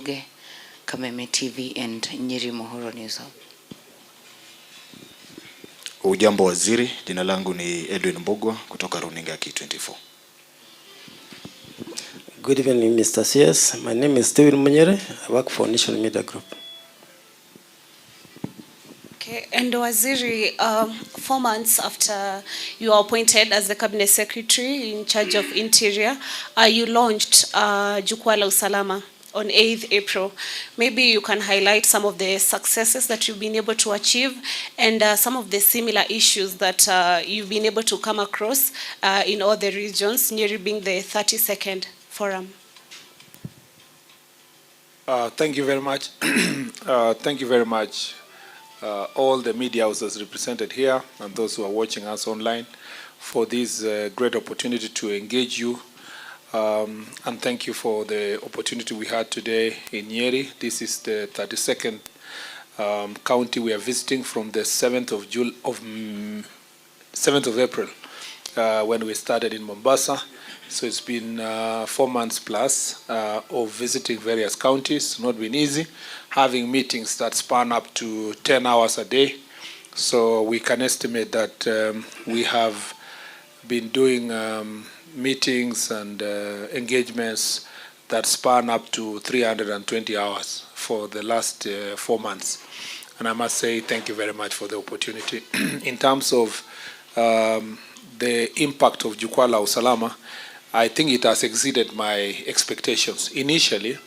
Njoroge, Kameme TV and Nyeri Mohoro News Hub. Ujambo waziri, jina langu ni Edwin Mbogwa kutoka runinga K24. Good evening, Mr. CS. My name is Steven Munyere. I work for National Media Group. Okay, and Waziri, 4 months after you are appointed as the Cabinet Secretary in charge of Interior, you launched Jukwaa La Usalama on 8th April. Maybe you can highlight some of the successes that you've been able to achieve and some of the similar issues that you've been able to come across in all the regions, Nyeri being the 32nd forum. Thank you very much. Thank you very much, all the media houses represented here and those who are watching us online for this great opportunity to engage you. And thank you for the opportunity we had today in Nyeri. This is the 32nd county we are visiting from the 7th of April when we started in Mombasa. So it's been 4 months plus of visiting various counties. Not been easy, having meetings that span up to 10 hours a day. So we can estimate that we have been doing meetings and engagements that span up to 320 hours for the last 4 months. And I must say thank you very much for the opportunity. In terms of the impact of Jukwaa La Usalama, I think it has exceeded my expectations. Initially,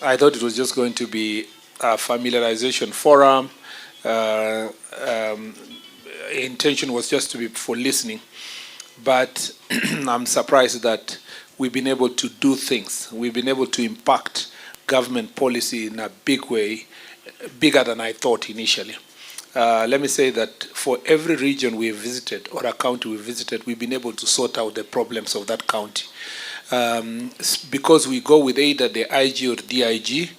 I thought it was just going to be a familiarization forum. Intention was just to be for listening. But I'm surprised that we've been able to do things. We've been able to impact government policy in a big way, bigger than I thought initially. Let me say that for every region we've visited or a county we've visited, we've been able to sort out the problems of that county. Because we go with either the IG or DIG,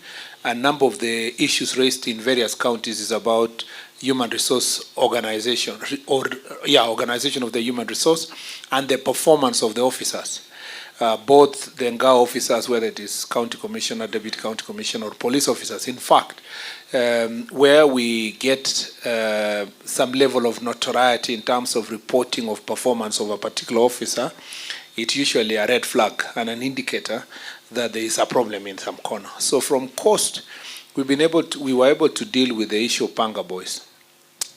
a number of the issues raised in various counties is about human resource organization, organization of the human resource and the performance of the officers. Both the Ngao officers, whether it is county commissioner, deputy county commissioner, or police officers. In fact, where we get some level of notoriety in terms of reporting of performance of a particular officer, it's usually a red flag and an indicator that there is a problem in some corner. So from coast, we were able to deal with the issue of Panga Boys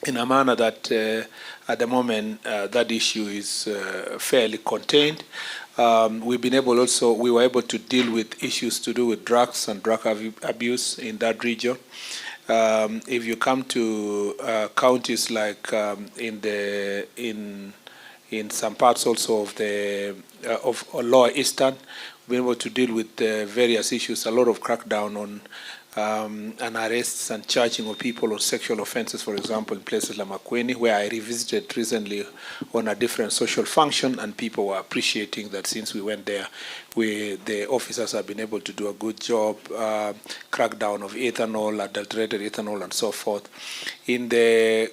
in a manner that at the moment that issue is fairly contained. We were able to deal with issues to do with drugs and drug abuse in that region. If you come to counties like in some parts also of the Lower Eastern, we've been able to deal with various issues, a lot of crackdown on and arrests and charging of people on sexual offenses, for example, in places like Makueni, where I revisited recently on a different social function, and people were appreciating that since we went there, the officers have been able to do a good job, crackdown of ethanol, adulterated ethanol, and so forth. In the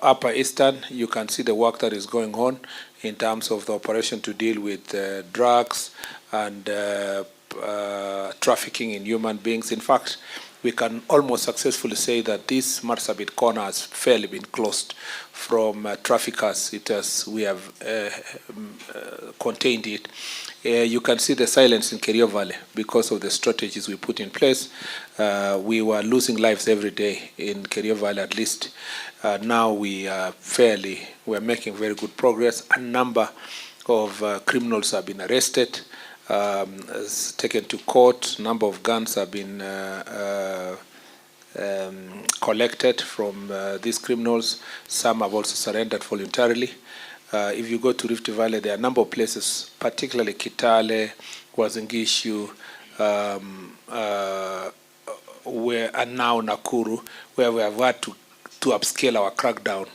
Upper Eastern, you can see the work that is going on in terms of the operation to deal with drugs and trafficking in human beings. In fact, we can almost successfully say that this Marsabit corner has fairly been closed from traffickers. We have contained it. You can see the silence in Kerio Valley because of the strategies we put in place. We were losing lives every day in Kerio Valley, at least. Now we're making very good progress. A number of criminals have been arrested, taken to court. Number of guns have been collected from these criminals. Some have also surrendered voluntarily. If you go to Rift Valley, there are a number of places, particularly Kitale, Wazingishu, and now Nakuru, where we have had to upscale our crackdown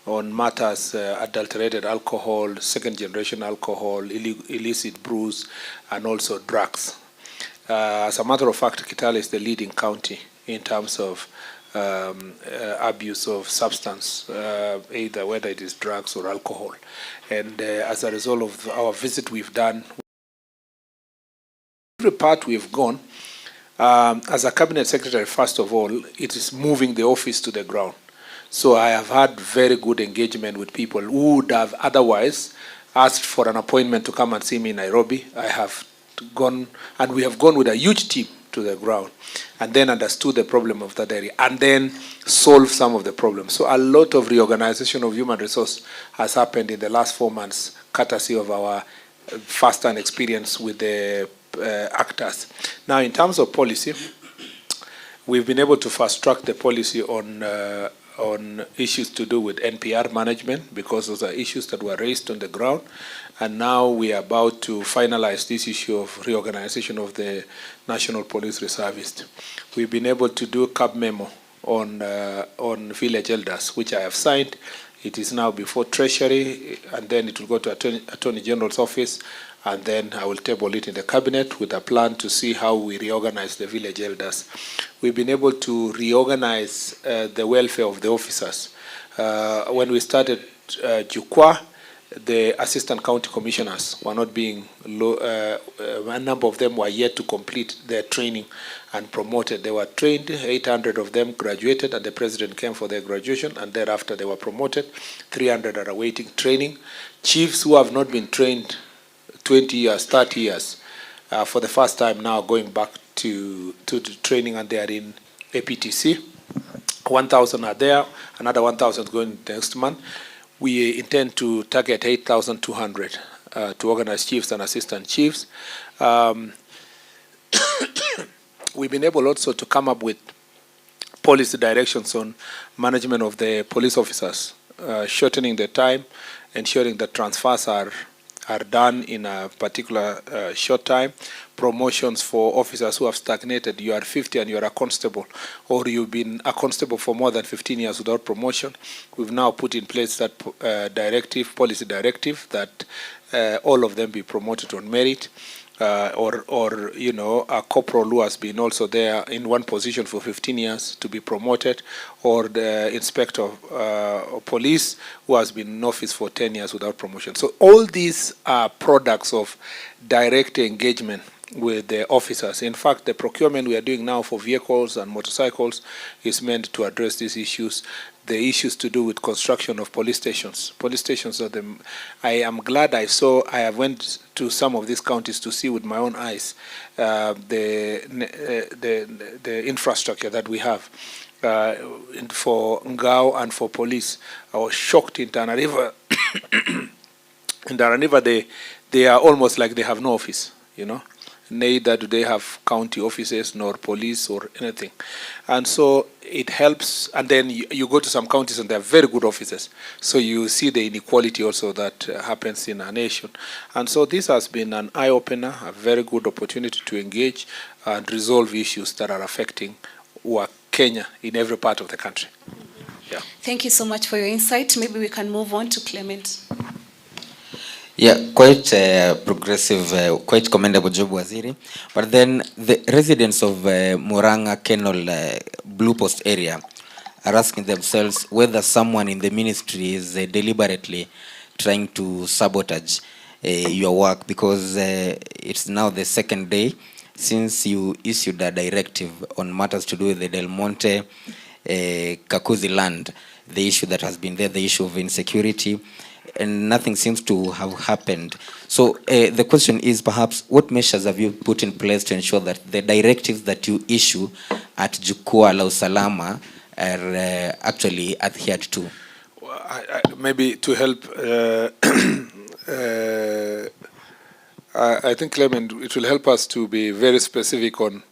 on matters adulterated alcohol, second-generation alcohol, illicit brews, and also drugs. As a matter of fact, Kitale is the leading county in terms of abuse of substance, either whether it is drugs or alcohol. And as a result of our visit we've done, every part we've gone, As a cabinet secretary, first of all, it is moving the office to the ground. So I have had very good engagement with people who would have otherwise asked for an appointment to come and see me in Nairobi. I have gone, and we have gone with a huge team to the ground, and then understood the problem of that area, and then solved some of the problems. So a lot of reorganization of human resource has happened in the last 4 months, courtesy of our first-hand experience with the actors. Now, in terms of policy, we've been able to fast-track the policy on issues to do with NPR management, because those are issues that were raised on the ground. And now we are about to finalize this issue of reorganization of the National Police Reservist. We've been able to do a CAB memo on village elders, which I have signed. It is now before Treasury, and then it will go to Attorney General's office, and then I will table it in the cabinet with a plan to see how we reorganize the village elders. We've been able to reorganize the welfare of the officers. When we started Jukwaa, the assistant county commissioners were not being, a number of them were yet to complete their training and promoted. They were trained, 800 of them graduated, and the president came for their graduation, and thereafter they were promoted. 300 are awaiting training. Chiefs who have not been trained 20 years, 30 years, for the first time now going back to the training, and they are in APTC. 1,000 are there, another 1,000 going next month. We intend to target 8,200 to organize chiefs and assistant chiefs. We've been able also to come up with policy directions on management of the police officers, shortening the time, ensuring that transfers are done in a particular short time, promotions for officers who have stagnated. You are 50 and you are a constable, or you've been a constable for more than 15 years without promotion. We've now put in place that policy directive, that all of them be promoted on merit, or you know, a corporal who has been also there in one position for 15 years to be promoted, or the inspector of police who has been in office for 10 years without promotion. So all these are products of direct engagement with the officers. In fact, the procurement we are doing now for vehicles and motorcycles is meant to address these issues. The issues to do with construction of police stations. Police stations are the. I am glad I have went to some of these counties to see with my own eyes the infrastructure that we have for Ngao and for police. I was shocked in Tana River. In Tana River, they are almost like they have no office, you know. Neither do they have county offices nor police or anything. And so it helps. And then you go to some counties and they have very good offices. So you see the inequality also that happens in our nation. And so this has been an eye-opener, a very good opportunity to engage and resolve issues that are affecting Kenya in every part of the country. Yeah. Thank you so much for your insight. Maybe we can move on to Clement. Yeah, quite progressive, quite commendable job, Waziri. But then the residents of Murang'a Kenol Blue Post area are asking themselves whether someone in the ministry is deliberately trying to sabotage your work, because it's now the second day since you issued a directive on matters to do with the Del Monte Kakuzi land, the issue that has been there, the issue of insecurity, and nothing seems to have happened. So the question is, perhaps, what measures have you put in place to ensure that the directives that you issue at Jukwaa La Usalama are actually adhered to? Well, maybe to help, I think, Clement, it will help us to be very specific on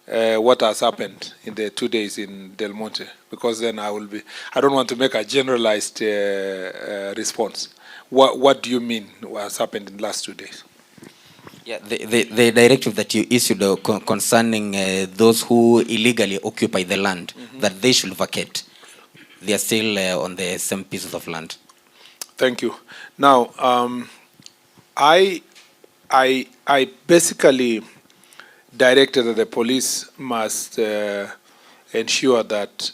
what has happened in the 2 days in Del Monte, because then I don't want to make a generalized response. What do you mean what has happened in the last 2 days? Yeah, the directive that you issued concerning those who illegally occupy the land, that they should vacate. They are still on the same pieces of land. Thank you. Now, I basically directed that the police must ensure that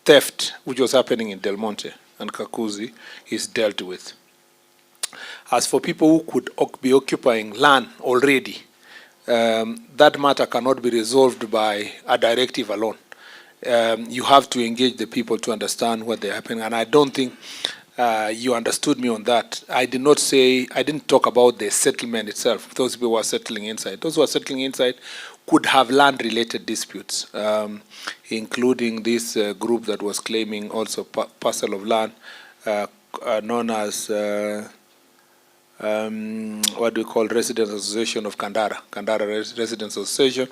theft, which was happening in Del Monte and Kakuzi, is dealt with. As for people who could be occupying land already, that matter cannot be resolved by a directive alone. You have to engage the people to understand what they're happening. And I don't think you understood me on that. I didn't talk about the settlement itself. Those people who are settling inside. Those who are settling inside could have land-related disputes, including this group that was claiming also parcel of land known as what we call Residents Association of Kandara Residents Association.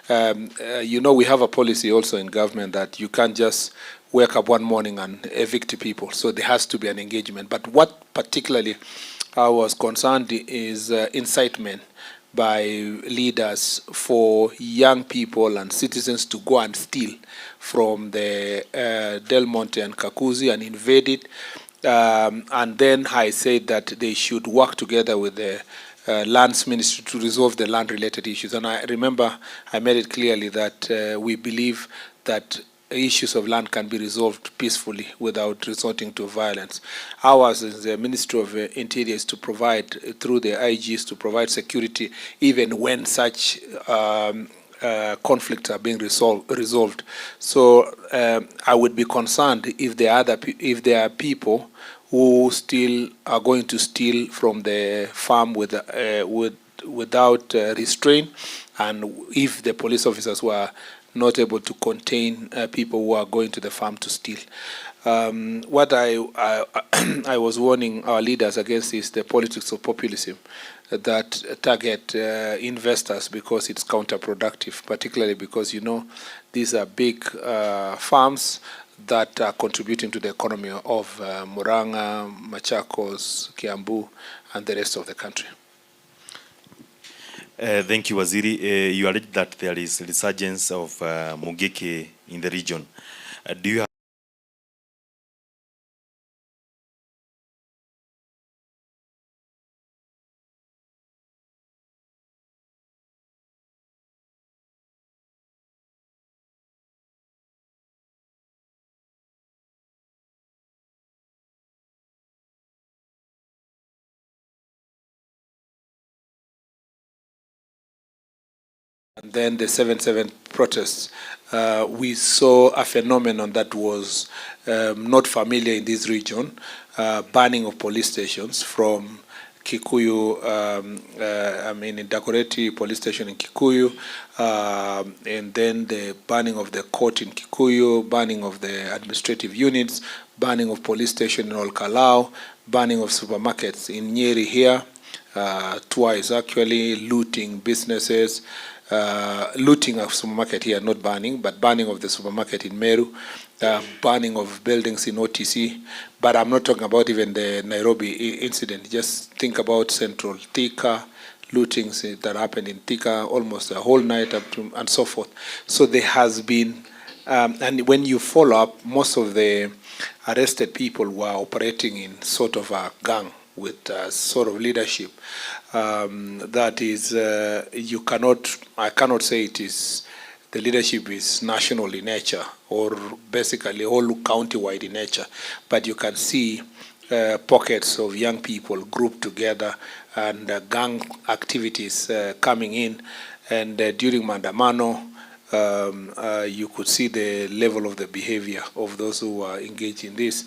You know, we have a policy also in government that you can't just wake up one morning and evict people. So there has to be an engagement. But what particularly I was concerned is incitement by leaders for young people and citizens to go and steal from the Del Monte and Kakuzi and invade it. And then I said that they should work together with the lands ministry to resolve the land-related issues. And I remember I made it clearly that we believe that issues of land can be resolved peacefully without resorting to violence. Ours is the Ministry of Interior is to provide, through the IGs, to provide security even when such conflicts are being resolved. So I would be concerned if there are people who still are going to steal from the farm without restraint, and if the police officers were not able to contain people who are going to the farm to steal. What I was warning our leaders against is the politics of populism that target investors because it's counterproductive, particularly because, you know, these are big farms that are contributing to the economy of Murang'a, Machakos, Kiambu, and the rest of the country. Thank you, Waziri. You alleged that there is resurgence of Mugeke in the region. Do you have And then the 7/7 protests, we saw a phenomenon that was not familiar in this region, banning of police stations from Kikuyu, in Dagoretti police station in Kikuyu, and then the banning of the court in Kikuyu, banning of the administrative units, banning of police station in Olkalau, banning of supermarkets in Nyeri here, twice actually, looting businesses, looting of supermarket here, not banning, but banning of the supermarket in Meru, banning of buildings in OTC. But I'm not talking about even the Nairobi incident. Just think about Central Thika, lootings that happened in Thika almost a whole night up to, and so forth. So there has been, and when you follow up, most of the arrested people were operating in sort of a gang with sort of leadership that is, I cannot say it is, the leadership is national in nature or basically all county-wide in nature, but you can see pockets of young people grouped together and gang activities coming in, and during Mandamano, you could see the level of the behavior of those who are engaged in this.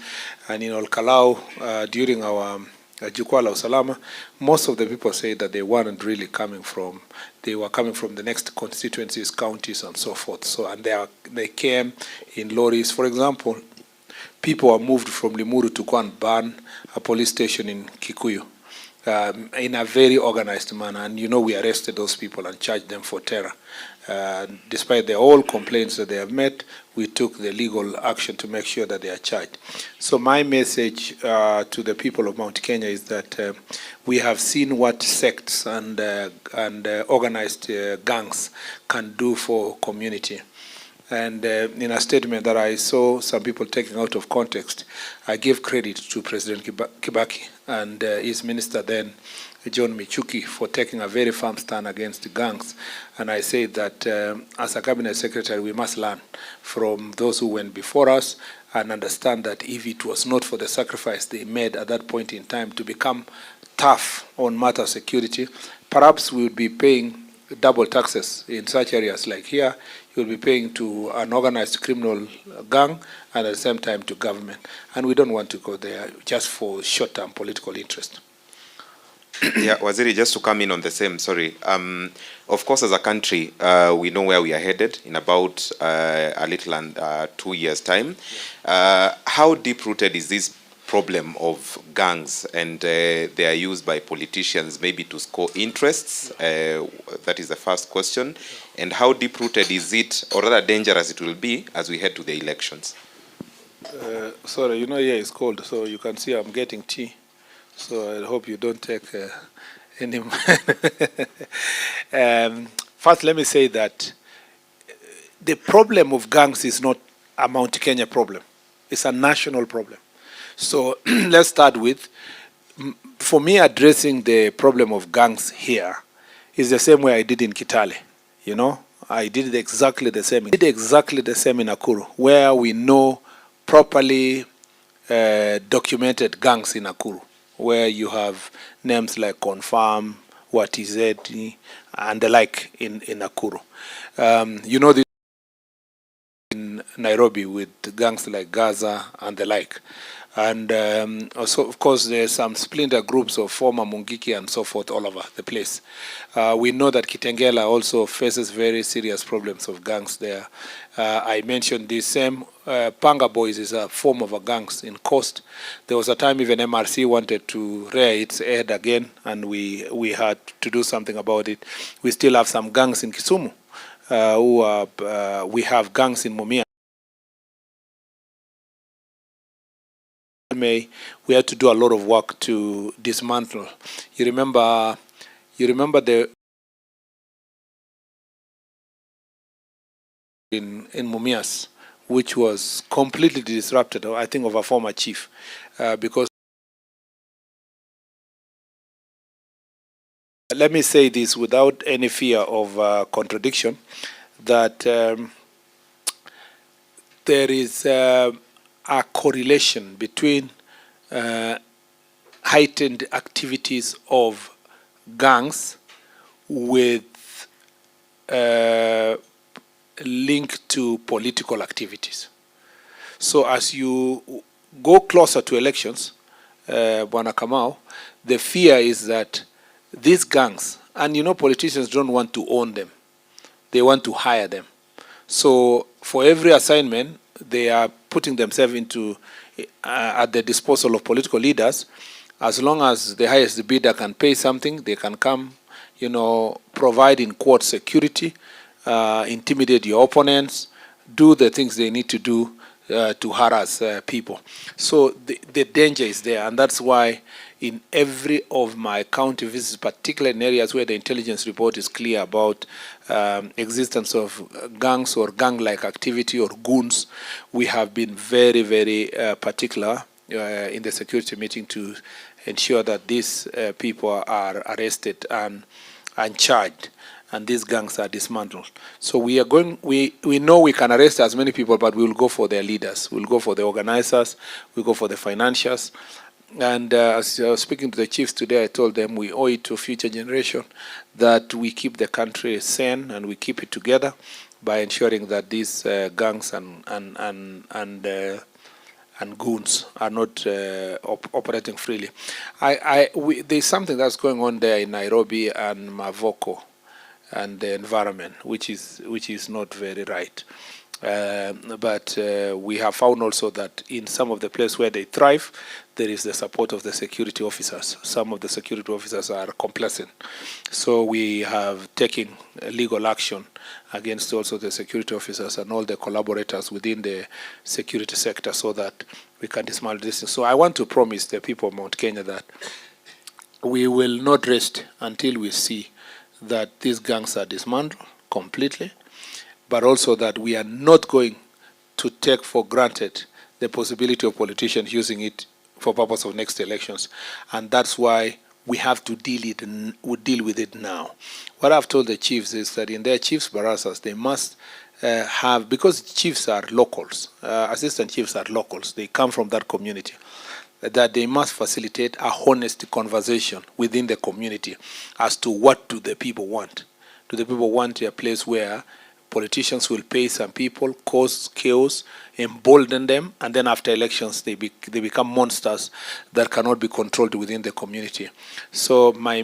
And in Olkalau, during our Jukwaa La Usalama, most of the people say that they weren't really coming from, they were coming from the next constituencies, counties, and so forth. So, and they came in lorries. For example, people were moved from Limuru to go and burn a police station in Kikuyu in a very organized manner. And you know, we arrested those people and charged them for terror. Despite the all complaints that they have met, we took the legal action to make sure that they are charged. So my message to the people of Mount Kenya is that we have seen what sects and organized gangs can do for community. And in a statement that I saw some people taking out of context, I give credit to President Kibaki and his minister then, John Michuki, for taking a very firm stand against gangs. And I say that as a cabinet secretary, we must learn from those who went before us and understand that if it was not for the sacrifice they made at that point in time to become tough on matter of security, perhaps we would be paying double taxes in such areas like here. You'll be paying to an organized criminal gang and at the same time to government. And we don't want to go there just for short-term political interest. Yeah, Waziri, just to come in on the same, sorry. Of course, as a country, we know where we are headed in about a little and 2 years' time. How deep-rooted is this problem of gangs, and they are used by politicians maybe to score interests? That is the first question. And how deep-rooted is it, or rather dangerous it will be, as we head to the elections? Sorry, you know, here it's cold, so you can see I'm getting tea. So I hope you don't take any. First, let me say that the problem of gangs is not a Mount Kenya problem. It's a national problem. So let's start with, for me, addressing the problem of gangs here is the same way I did in Kitale. You know, I did exactly the same. I did exactly the same in Nakuru, where we know properly documented gangs in Nakuru, where you have names like Confirm, Watizeti, and the like in Nakuru. You know this in Nairobi with gangs like Gaza and the like. And also, of course, there's some splinter groups of former Mungiki and so forth all over the place. We know that Kitengela also faces very serious problems of gangs there. I mentioned this same Panga Boys is a form of a gangs in Coast. There was a time even MRC wanted to rear its head again, and we had to do something about it. We still have some gangs in Kisumu. We have gangs in Mumia. We had to do a lot of work to dismantle. You remember the in Mumias, which was completely disrupted, I think, of a former chief, because let me say this without any fear of contradiction, that there is a correlation between heightened activities of gangs with link to political activities. So as you go closer to elections, Bwana Kamau, the fear is that these gangs, and you know politicians don't want to own them, they want to hire them. So for every assignment, they are putting themselves into at the disposal of political leaders. As long as the highest bidder can pay something, they can come, you know, provide in court security, intimidate your opponents, do the things they need to do to harass people. So the danger is there, and that's why in every of my county visits, particularly in areas where the intelligence report is clear about existence of gangs or gang-like activity or goons, we have been very, very particular in the security meeting to ensure that these people are arrested and charged, and these gangs are dismantled. So we are going. We know we can arrest as many people, but we will go for their leaders. We'll go for the organizers. We'll go for the financiers. And as I was speaking to the chiefs today, I told them we owe it to future generation that we keep the country sane and we keep it together by ensuring that these gangs and goons are not operating freely. There's something that's going on there in Nairobi and Mavoko and the environment, which is not very right. But we have found also that in some of the places where they thrive, there is the support of the security officers. Some of the security officers are complacent. So we have taken legal action against also the security officers and all the collaborators within the security sector so that we can dismantle this. So I want to promise the people of Mount Kenya that we will not rest until we see that these gangs are dismantled completely, but also that we are not going to take for granted the possibility of politicians using it for purpose of next elections. And that's why we have to deal with it now. What I've told the chiefs is that in their chiefs barasas, they must have, because chiefs are locals, assistant chiefs are locals, they come from that community, that they must facilitate a honest conversation within the community as to what do the people want. Do the people want a place where politicians will pay some people, cause chaos, embolden them, and then after elections they become monsters that cannot be controlled within the community? So my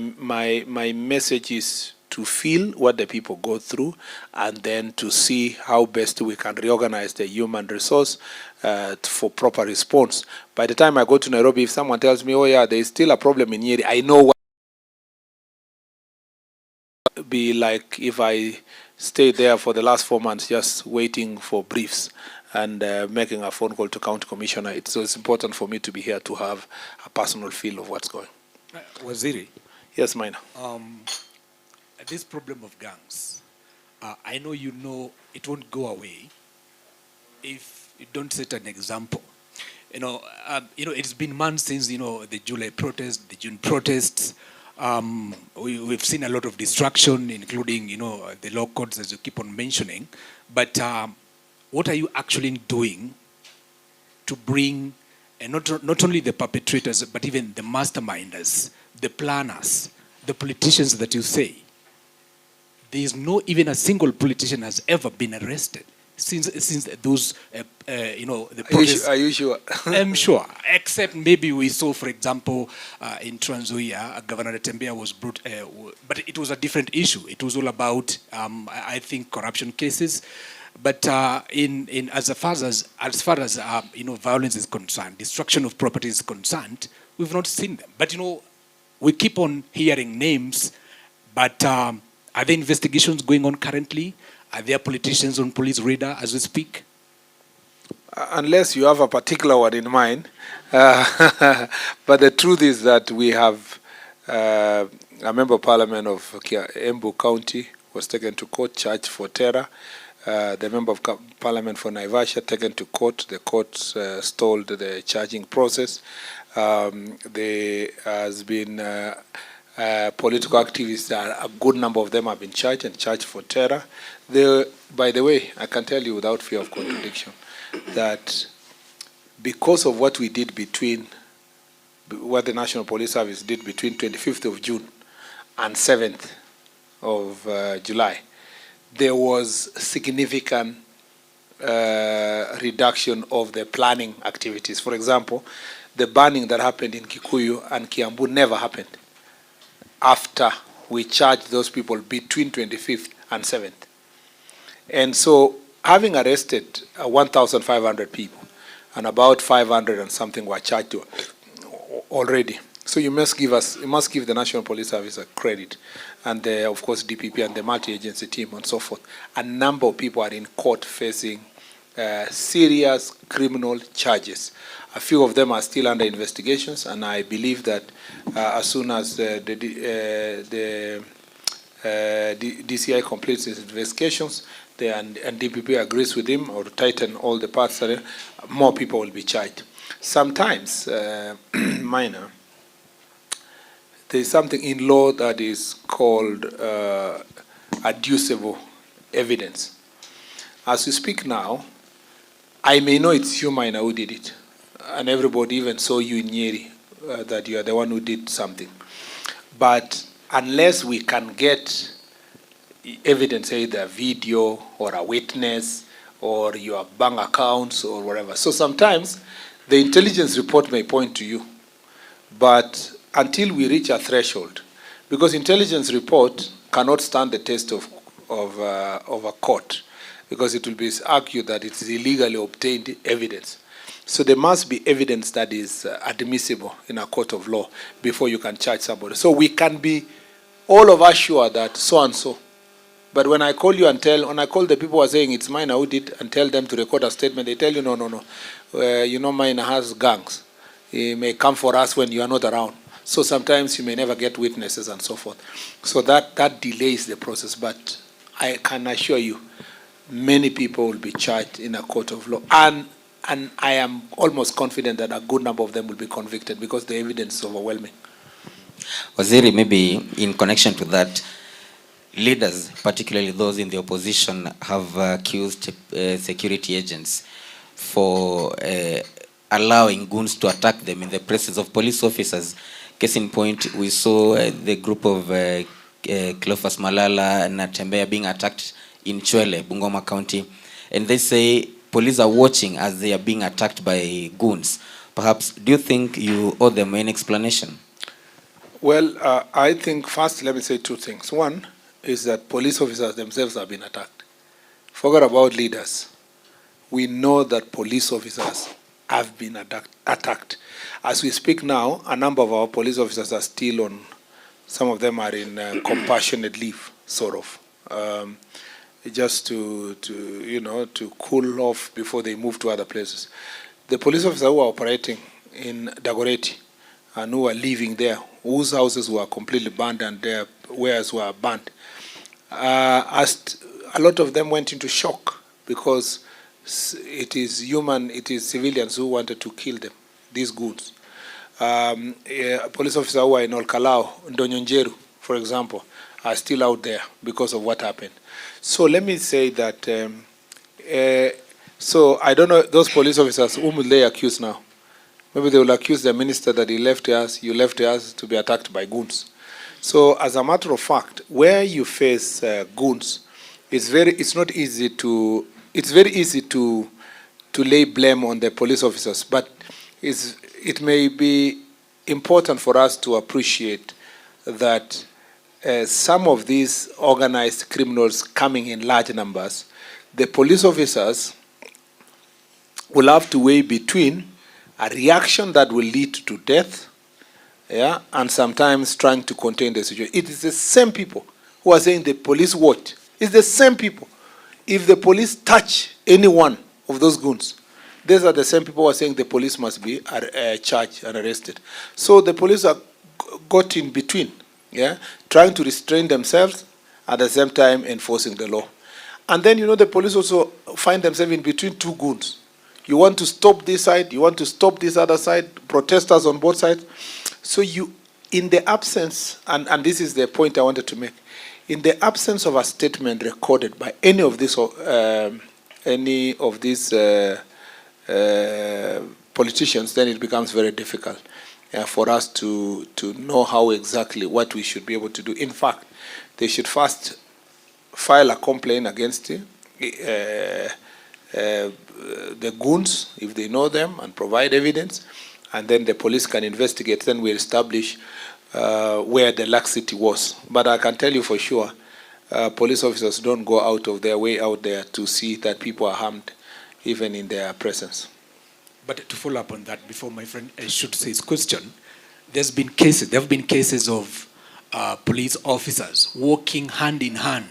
message is to feel what the people go through, and then to see how best we can reorganize the human resource for proper response. By the time I go to Nairobi, if someone tells me, oh yeah, there is still a problem in Nyeri, I know what be like if I stayed there for the last 4 months just waiting for briefs and making a phone call to county commissioner. So it's important for me to be here to have a personal feel of what's going. Waziri. Yes, Minor. This problem of gangs, I know you know it won't go away if you don't set an example. It's been months since the July protest, the June protests. We've seen a lot of destruction, including the law codes, as you keep on mentioning. But what are you actually doing to bring not only the perpetrators, but even the masterminders, the planners, the politicians that you say? There is no even a single politician has ever been arrested since those the protests. Are you sure? I'm sure, except maybe we saw, for example, in Trans Nzoia, Governor Tembea was brought, but it was a different issue. It was all about, I think, corruption cases. But as far as violence is concerned, destruction of property is concerned, we've not seen them. But we keep on hearing names. But are there investigations going on currently? Are there politicians on police radar as we speak? Unless you have a particular one in mind. But the truth is that we have a member of parliament of Embu County was taken to court, charged for terror. The member of parliament for Naivasha taken to court. The court stalled the charging process. There has been political activists, a good number of them have been charged for terror. By the way, I can tell you without fear of contradiction that because of what we did what the National Police Service did between 25th of June and 7th of July, there was significant reduction of the planning activities. For example, the burning that happened in Kikuyu and Kiambu never happened after we charged those people between 25th and 7th. And so having arrested 1,500 people, and about 500 and something were charged already. So you must give the National Police Service a credit, and of course DPP and the multi-agency team and so forth. A number of people are in court facing serious criminal charges. A few of them are still under investigations, and I believe that as soon as the DCI completes its investigations, and DPP agrees with him or tighten all the parts, more people will be charged. Sometimes, minor, there is something in law that is called adducible evidence. As we speak now, I may know it's you, minor, who did it, and everybody even saw you in Nyeri, that you are the one who did something. But unless we can get evidence, either video or a witness or your bank accounts or whatever. So sometimes the intelligence report may point to you, but until we reach a threshold, because intelligence report cannot stand the test of a court, because it will be argued that it is illegally obtained evidence. So there must be evidence that is admissible in a court of law before you can charge somebody. So we can be all of us sure that so and so. But when I call you and when I call the people who are saying it's Minor who did and tell them to record a statement, they tell you, no. Minor has gangs. He may come for us when you are not around. So sometimes you may never get witnesses and so forth. So that delays the process. But I can assure you, many people will be charged in a court of law. And I am almost confident that a good number of them will be convicted because the evidence is overwhelming. Waziri, maybe in connection to that, leaders, particularly those in the opposition, have accused security agents for allowing goons to attack them in the presence of police officers. Case in point, we saw the group of Cleophas Malala and Natembea being attacked in Chwele, Bungoma County, and they say police are watching as they are being attacked by goons. Perhaps, do you think you owe them an explanation? Well, I think first, let me say two things. One is that police officers themselves have been attacked. Forget about leaders. We know that police officers have been attacked. As we speak now, a number of our police officers are still on, some of them are in compassionate leave, sort of, just to cool off before they move to other places. The police officers who are operating in Dagoretti and who are living there, whose houses were completely burned and their wares were burned, a lot of them went into shock because it is civilians who wanted to kill them, these goons. Police officers who are in Olkalao, Ndonyonjeru, for example, are still out there because of what happened. So let me say that, so I don't know, those police officers, whom will they accuse now? Maybe they will accuse the minister that you left us to be attacked by goons. So as a matter of fact, where you face goons, it's very easy to lay blame on the police officers, but it may be important for us to appreciate that some of these organized criminals coming in large numbers, the police officers will have to weigh between a reaction that will lead to death, and sometimes trying to contain the situation. It is the same people who are saying the police what? It's the same people. If the police touch any one of those goons, these are the same people who are saying the police must be charged and arrested. So the police are got in between, trying to restrain themselves, at the same time enforcing the law. And then, the police also find themselves in between two goons. You want to stop this side, you want to stop this other side, protesters on both sides. So in the absence, and this is the point I wanted to make, in the absence of a statement recorded by any of these politicians, then it becomes very difficult for us to know how exactly what we should be able to do. In fact, they should first file a complaint against the goons, if they know them, and provide evidence, and then the police can investigate. Then we establish where the laxity was. But I can tell you for sure, police officers don't go out of their way out there to see that people are harmed, even in their presence. But to follow up on that, before my friend shoots his question, there have been cases of police officers walking hand in hand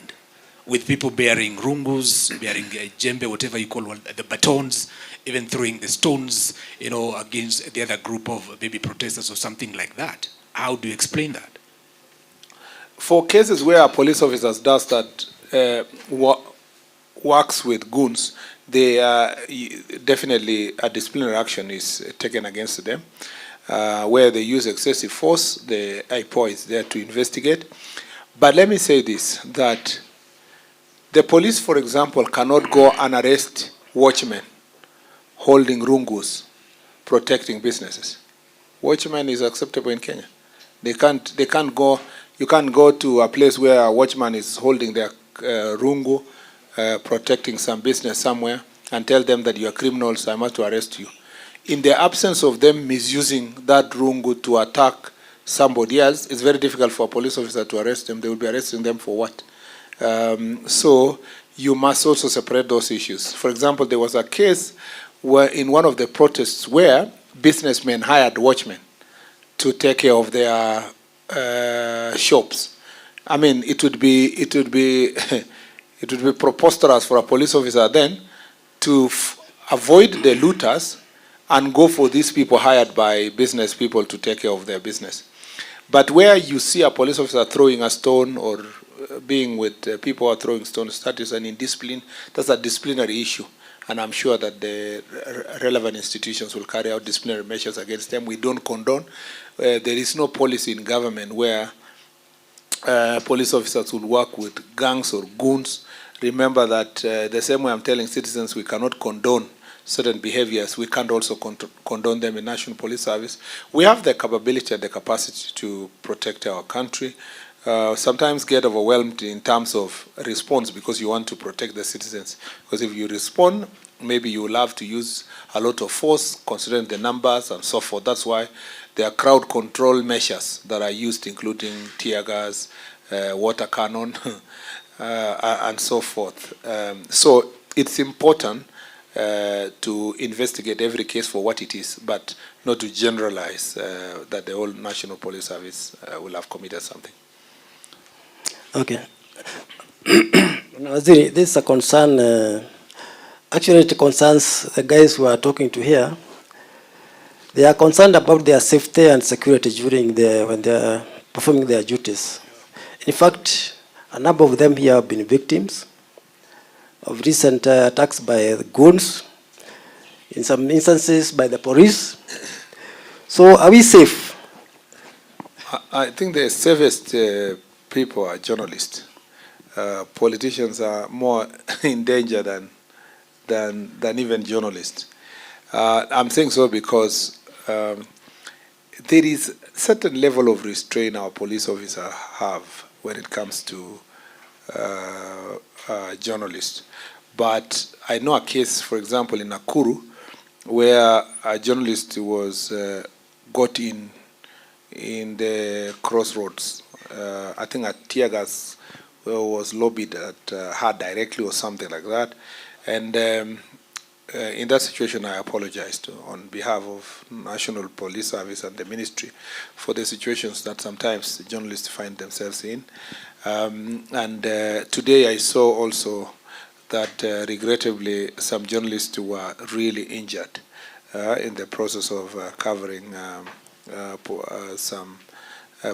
with people bearing rungus, bearing jembe, whatever you call the batons, even throwing the stones, against the other group of maybe protesters or something like that. How do you explain that? For cases where a police officer does that, works with goons, they definitely a disciplinary action is taken against them. Where they use excessive force, the IPO is there to investigate. But let me say this, that the police, for example, cannot go and arrest watchmen holding rungus, protecting businesses. Watchmen is acceptable in Kenya. They can't go. You can't go to a place where a watchman is holding their rungu, protecting some business somewhere, and tell them that you are criminals, I must arrest you. In the absence of them misusing that rungu to attack somebody else, it's very difficult for a police officer to arrest them. They will be arresting them for what? So you must also separate those issues. For example, there was a case where in one of the protests where businessmen hired watchmen to take care of their shops. I mean, it would be preposterous for a police officer then to avoid the looters and go for these people hired by business people to take care of their business. But where you see a police officer throwing a stone or being with people who are throwing stones, that is an indiscipline. That's a disciplinary issue. And I'm sure that the relevant institutions will carry out disciplinary measures against them. We don't condone. There is no policy in government where police officers will work with gangs or goons. Remember that the same way I'm telling citizens we cannot condone certain behaviors, we can't also condone them in National Police Service. We have the capability and the capacity to protect our country. sometimes get overwhelmed in terms of response because you want to protect the citizens. Because if you respond, maybe you will have to use a lot of force, considering the numbers and so forth. That's why there are crowd control measures that are used, including tear gas, water cannon, and so forth. So it's important to investigate every case for what it is, but not to generalize that the whole National Police Service will have committed something. Okay. Waziri, this is a concern. Actually, it concerns the guys who are talking to here. They are concerned about their safety and security during when they are performing their duties. In fact, a number of them here have been victims of recent attacks by the goons, in some instances by the police. So are we safe? I think the safest people are journalists. Politicians are more in danger than even journalists. I'm saying so because there is a certain level of restraint our police officers have when it comes to journalists. But I know a case, for example, in Nakuru, where a journalist was got in the crossroads. I think a tear gas was lobbied at her directly or something like that. And in that situation, I apologized on behalf of National Police Service and the Ministry for the situations that sometimes journalists find themselves in. And today I saw also that regrettably some journalists were really injured in the process of covering some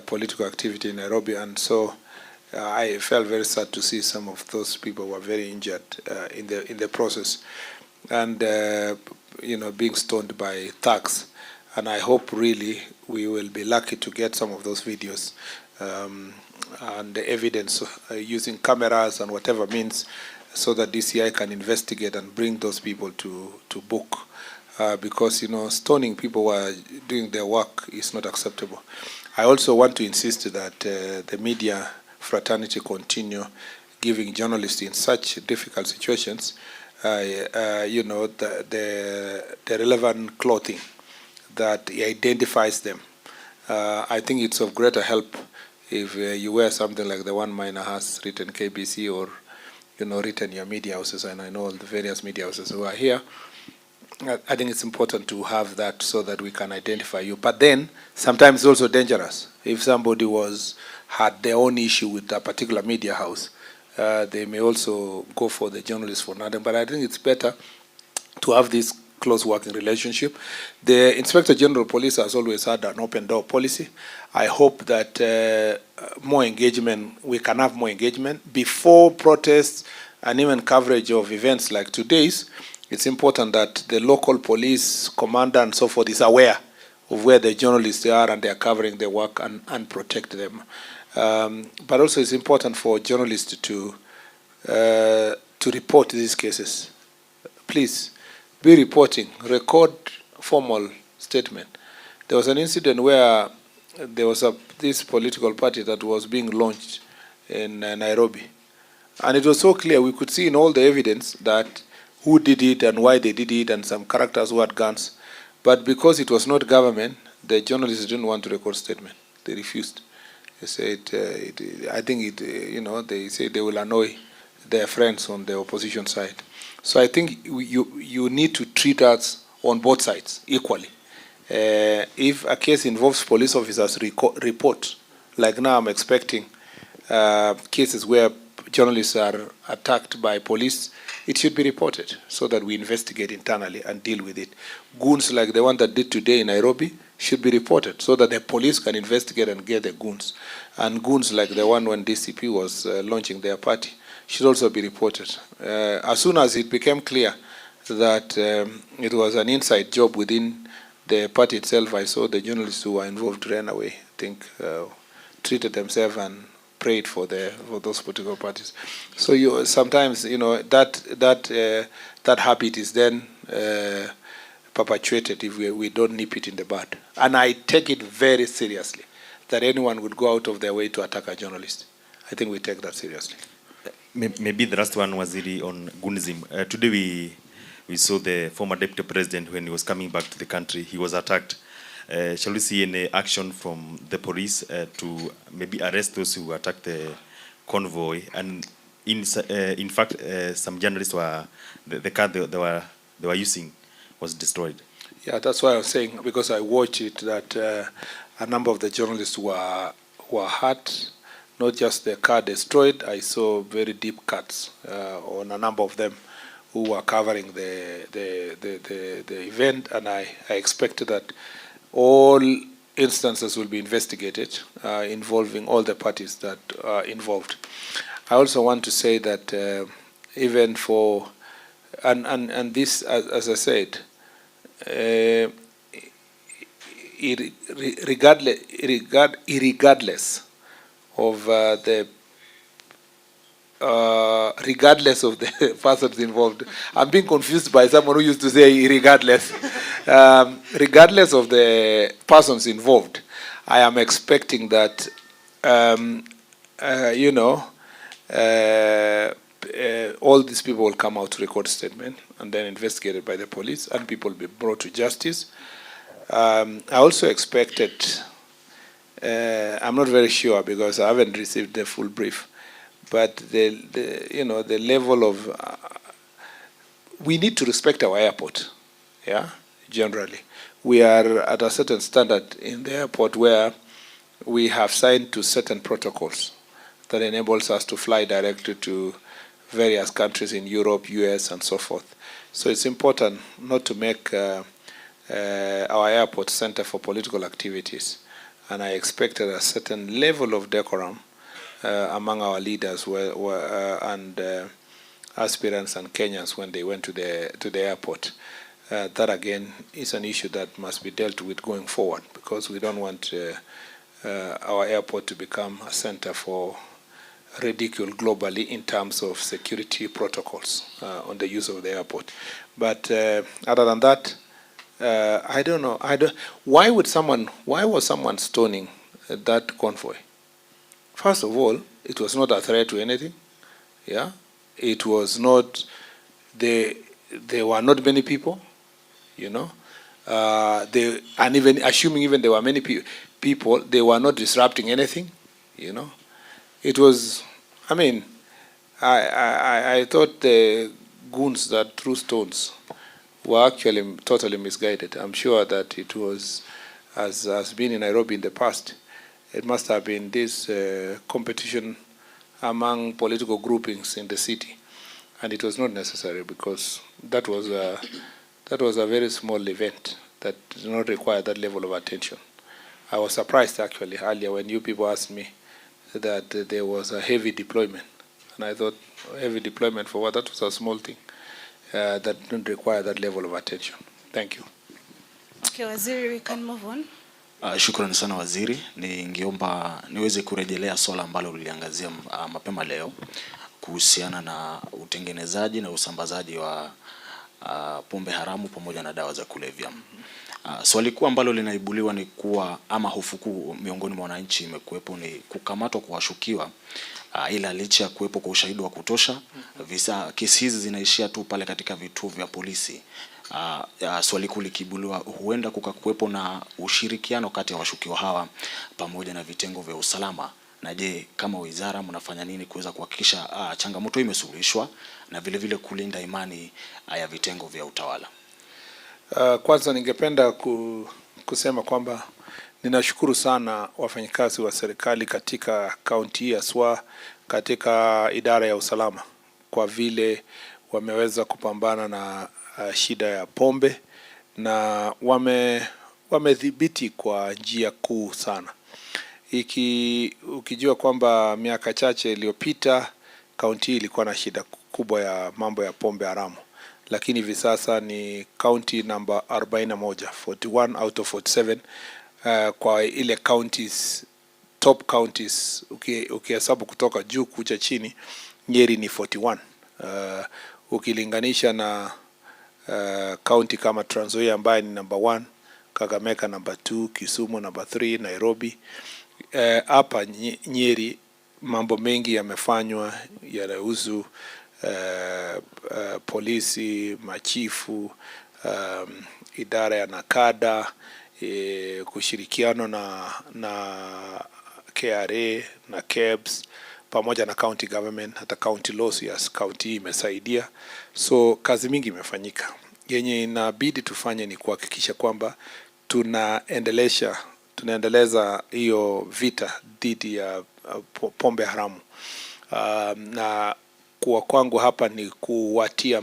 political activity in Nairobi. And so I felt very sad to see some of those people were very injured in the process, and being stoned by thugs. And I hope really we will be lucky to get some of those videos and the evidence using cameras and whatever means, so that DCI can investigate and bring those people to book. Because stoning people who are doing their work is not acceptable. I also want to insist that the media fraternity continue giving journalists in such difficult situations, the relevant clothing that identifies them. I think it's of greater help if you wear something like the one mine has written KBC, or written your media houses, and I know the various media houses who are here. I think it's important to have that so that we can identify you. But then sometimes it's also dangerous. If somebody had their own issue with a particular media house, they may also go for the journalist for nothing. But I think it's better to have this close working relationship. The Inspector General of Police has always had an open door policy. I hope that more engagement, we can have more engagement before protests and even coverage of events like today's. It's important that the local police commander and so forth is aware of where the journalists are and they are covering their work and protect them. But also it's important for journalists to report these cases. Please be reporting, record formal statement. There was an incident where there was this political party that was being launched in Nairobi. And it was so clear, we could see in all the evidence that who did it and why they did it, and some characters who had guns. But because it was not government, the journalists didn't want to record statement. They refused. They said, I think they say they will annoy their friends on the opposition side. So I think you need to treat us on both sides equally. If a case involves police officers, report. Like now I'm expecting cases where journalists are attacked by police, it should be reported so that we investigate internally and deal with it. Goons like the one that did today in Nairobi should be reported so that the police can investigate and get the goons. And goons like the one when DCP was launching their party should also be reported. As soon as it became clear that it was an inside job within the party itself, I saw the journalists who were involved ran away, I think, treated themselves and prayed for those political parties. So sometimes that habit is then perpetuated if we don't nip it in the bud. And I take it very seriously that anyone would go out of their way to attack a journalist. I think we take that seriously. Maybe the last one, Waziri, on Gunism. Today we saw the former deputy president when he was coming back to the country. He was attacked. Shall we see any action from the police to maybe arrest those who attacked the convoy? And in fact, some journalists were the car they were using was destroyed. Yeah, that's why I was saying, because I watched it, that a number of the journalists were hurt. Not just the car destroyed. I saw very deep cuts on a number of them who were covering the event, and I expected that all instances will be investigated involving all the parties that are involved. I also want to say that even for, and this, as I said, regardless of regardless of the persons involved. I'm being confused by someone who used to say regardless. Regardless of the persons involved, I am expecting that, all these people will come out to record statement and then investigated by the police and people will be brought to justice. I also expected, I'm not very sure because I haven't received the full brief, but the level of, we need to respect our airport, yeah, generally. We are at a certain standard in the airport where we have signed to certain protocols that enables us to fly directly to various countries in Europe, US, and so forth. So it's important not to make our airport center for political activities. And I expected a certain level of decorum among our leaders and aspirants and Kenyans when they went to the airport. That again is an issue that must be dealt with going forward, because we don't want our airport to become a center for ridicule globally in terms of security protocols on the use of the airport. But other than that, I don't know. Why was someone stoning that convoy? First of all, it was not a threat to anything. Yeah, it was not. There were not many people. And even assuming even there were many people, they were not disrupting anything. It was. I mean, I thought the goons that threw stones were actually totally misguided. I'm sure that it was, as has been in Nairobi in the past, it must have been this competition among political groupings in the city, and it was not necessary because that was a very small event that did not require that level of attention. I was surprised actually earlier when you people asked me that there was a heavy deployment, and I thought heavy deployment for what? That was a small thing that didn't require that level of attention. Thank you. Okay, Waziri, we can move on. Shukrani sana Waziri, ningeomba niweze kurejelea swala ambalo liliangazia mapema leo kuhusiana na utengenezaji na usambazaji wa pombe haramu pamoja na dawa za kulevya. Swali kuu ambalo linaibuliwa ni kuwa ama hofu kuu miongoni mwa wananchi imekuwepo ni kukamatwa kwa washukiwa, ila licha ya kuwepo kwa ushahidi wa kutosha, kesi hizi zinaishia tu pale katika vituo vya polisi. Swali kuu likibuliwa, huenda kukakuwepo na ushirikiano kati ya washukiwa hawa pamoja na vitengo vya usalama. Na je, kama wizara mnafanya nini kuweza kuhakikisha changamoto imesuluhishwa na vile vile kulinda imani ya vitengo vya utawala? Kwanza ningependa kusema kwamba ninashukuru sana wafanyikazi wa serikali katika kaunti ya Swa, katika idara ya usalama, kwa vile wameweza kupambana na shida ya pombe na wamedhibiti kwa njia kuu sana. Ukijua kwamba miaka chache iliyopita kaunti ilikuwa na shida kubwa ya mambo ya pombe haramu, lakini hivi sasa ni county number 41 out of 47 kwa ile counties, top counties. Ukihesabu kutoka juu kuja chini, Nyeri ni 41. Ukilinganisha na county kama Trans Nzoia ambaye ni number 1, Kakamega number 2, Kisumu number 3, Nairobi Hapa Nyeri mambo mengi yamefanywa yanahusu polisi, machifu, idara ya nakada, kushirikiano na KRA na KEBS pamoja na county government, hata county laws ya county imesaidia. So kazi mingi imefanyika. Yenye inabidi tufanye ni kuhakikisha kwamba tunaendeleza hiyo vita dhidi ya pombe haramu. Na kwa kwangu hapa ni kuwatia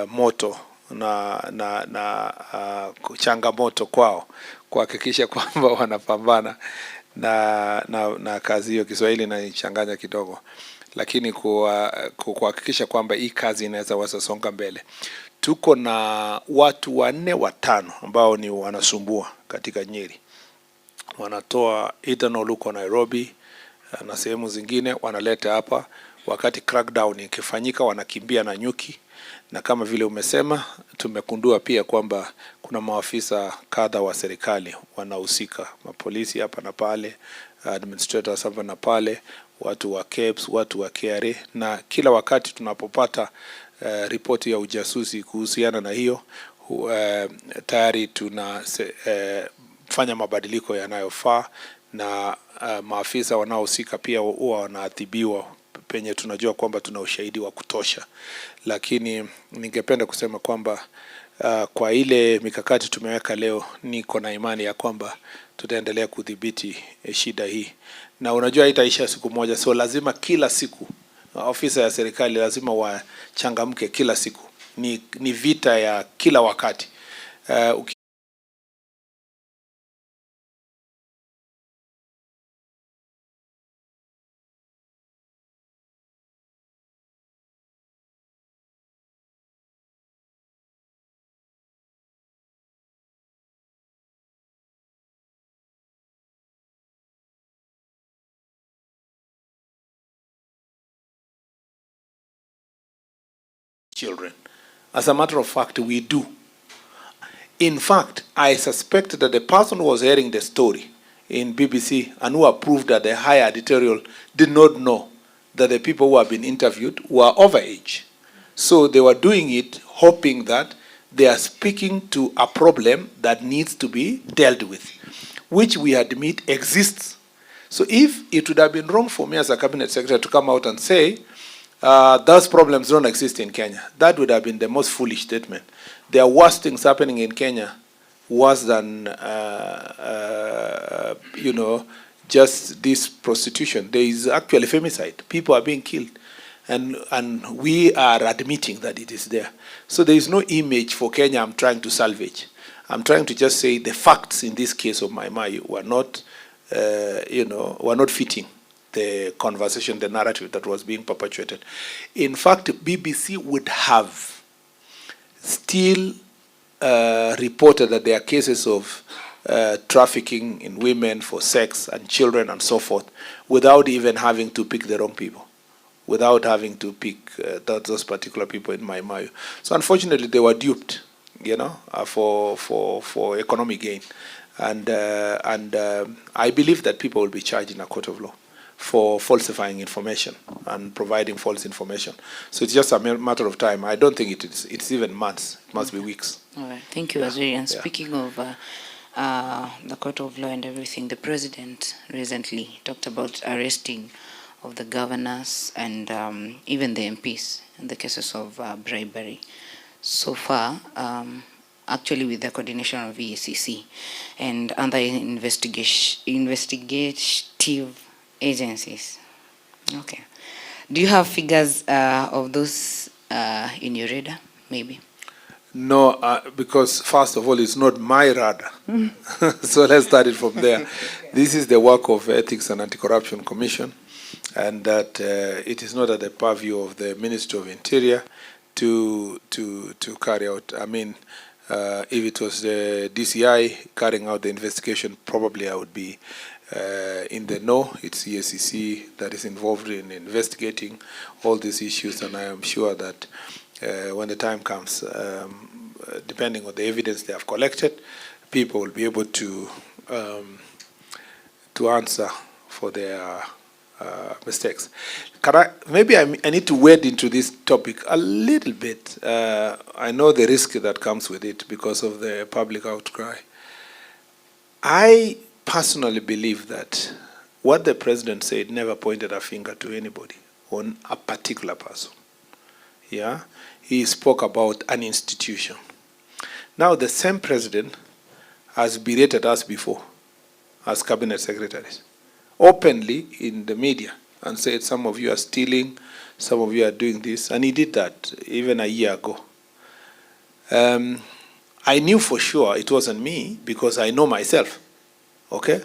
moto na changamoto kwao kuhakikisha kwamba wanapambana na kazi hiyo. Kiswahili inanichanganya kidogo, lakini kuhakikisha kwamba hii kazi inaweza wasonga mbele. Tuko na watu 4 5 ambao ni wanasumbua katika Nyeri. Wanatoa ethanol huko Nairobi na sehemu zingine wanaleta hapa. Wakati crackdown ikifanyika wanakimbia na nyuki, na kama vile umesema tumekundua pia kwamba kuna maafisa kadha wa serikali wanahusika, mapolisi hapa na pale, administrators hapa na pale, watu wa KEBS, watu wa KRA, na kila wakati tunapopata ripoti ya ujasusi kuhusiana na hiyo tayari tunafanya mabadiliko yanayofaa, na maafisa wanaohusika pia huwa wanaadhibiwa penye tunajua kwamba tuna ushahidi wa kutosha. Lakini ningependa kusema kwamba kwa ile mikakati tumeweka leo, niko na imani ya kwamba tutaendelea kudhibiti shida hii, na unajua itaisha siku moja. So lazima kila siku ofisa ya serikali lazima wachangamke kila siku. Ni vita ya kila wakati. Children. As a matter of fact, we do. In fact, I suspect that the person who was hearing the story in BBC and who approved that the higher editorial did not know that the people who have been interviewed were overage. So they were doing it hoping that they are speaking to a problem that needs to be dealt with, which we admit exists. So if it would have been wrong for me as a cabinet secretary to come out and say, those problems don't exist in Kenya, that would have been the most foolish statement. There are worse things happening in Kenya, worse than just this prostitution. There is actually femicide. People are being killed, and we are admitting that it is there. So there is no image for Kenya I'm trying to salvage. I'm trying to just say the facts in this case of Mai were not, were not fitting the conversation, the narrative that was being perpetuated. In fact, BBC would have still reported that there are cases of trafficking in women for sex and children and so forth, without even having to pick the wrong people, without having to pick those particular people in Mai. So unfortunately, they were duped, for economic gain, and I believe that people will be charged in a court of law for falsifying information and providing false information. So it's just a matter of time. I don't think it's even months. It must be weeks. All right. Thank you, Azuri. And speaking of the court of law and everything, the president recently talked about arresting of the governors and even the MPs in the cases of bribery. So far, actually with the coordination of EACC and other investigative agencies. Okay. Do you have figures of those in your radar, maybe? No, because first of all, it's not my radar. So let's start it from there. This is the work of Ethics and Anti-Corruption Commission, and that it is not at the purview of the Ministry of Interior to carry out. I mean, if it was the DCI carrying out the investigation, probably I would be in the know. It's EACC that is involved in investigating all these issues, and I am sure that when the time comes, depending on the evidence they have collected, people will be able to to answer for their mistakes. Maybe I need to wade into this topic a little bit. I know the risk that comes with it because of the public outcry. I personally believe that what the president said never pointed a finger to anybody on a particular person. Yeah, he spoke about an institution. Now the same president has berated us before as cabinet secretaries, openly in the media, and said some of you are stealing, some of you are doing this, and he did that even a year ago. I knew for sure it wasn't me because I know myself, okay?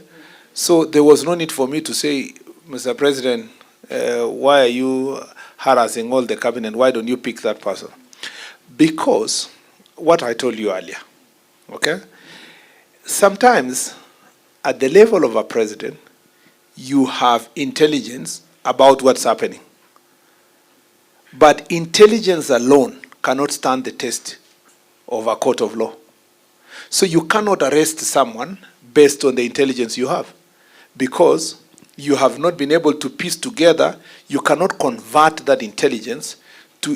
So there was no need for me to say, Mr. President, why are you harassing all the cabinet? Why don't you pick that person? Because what I told you earlier, okay? Sometimes at the level of a president, you have intelligence about what's happening. But intelligence alone cannot stand the test of a court of law. So you cannot arrest someone based on the intelligence you have, because you have not been able to piece together, you cannot convert that intelligence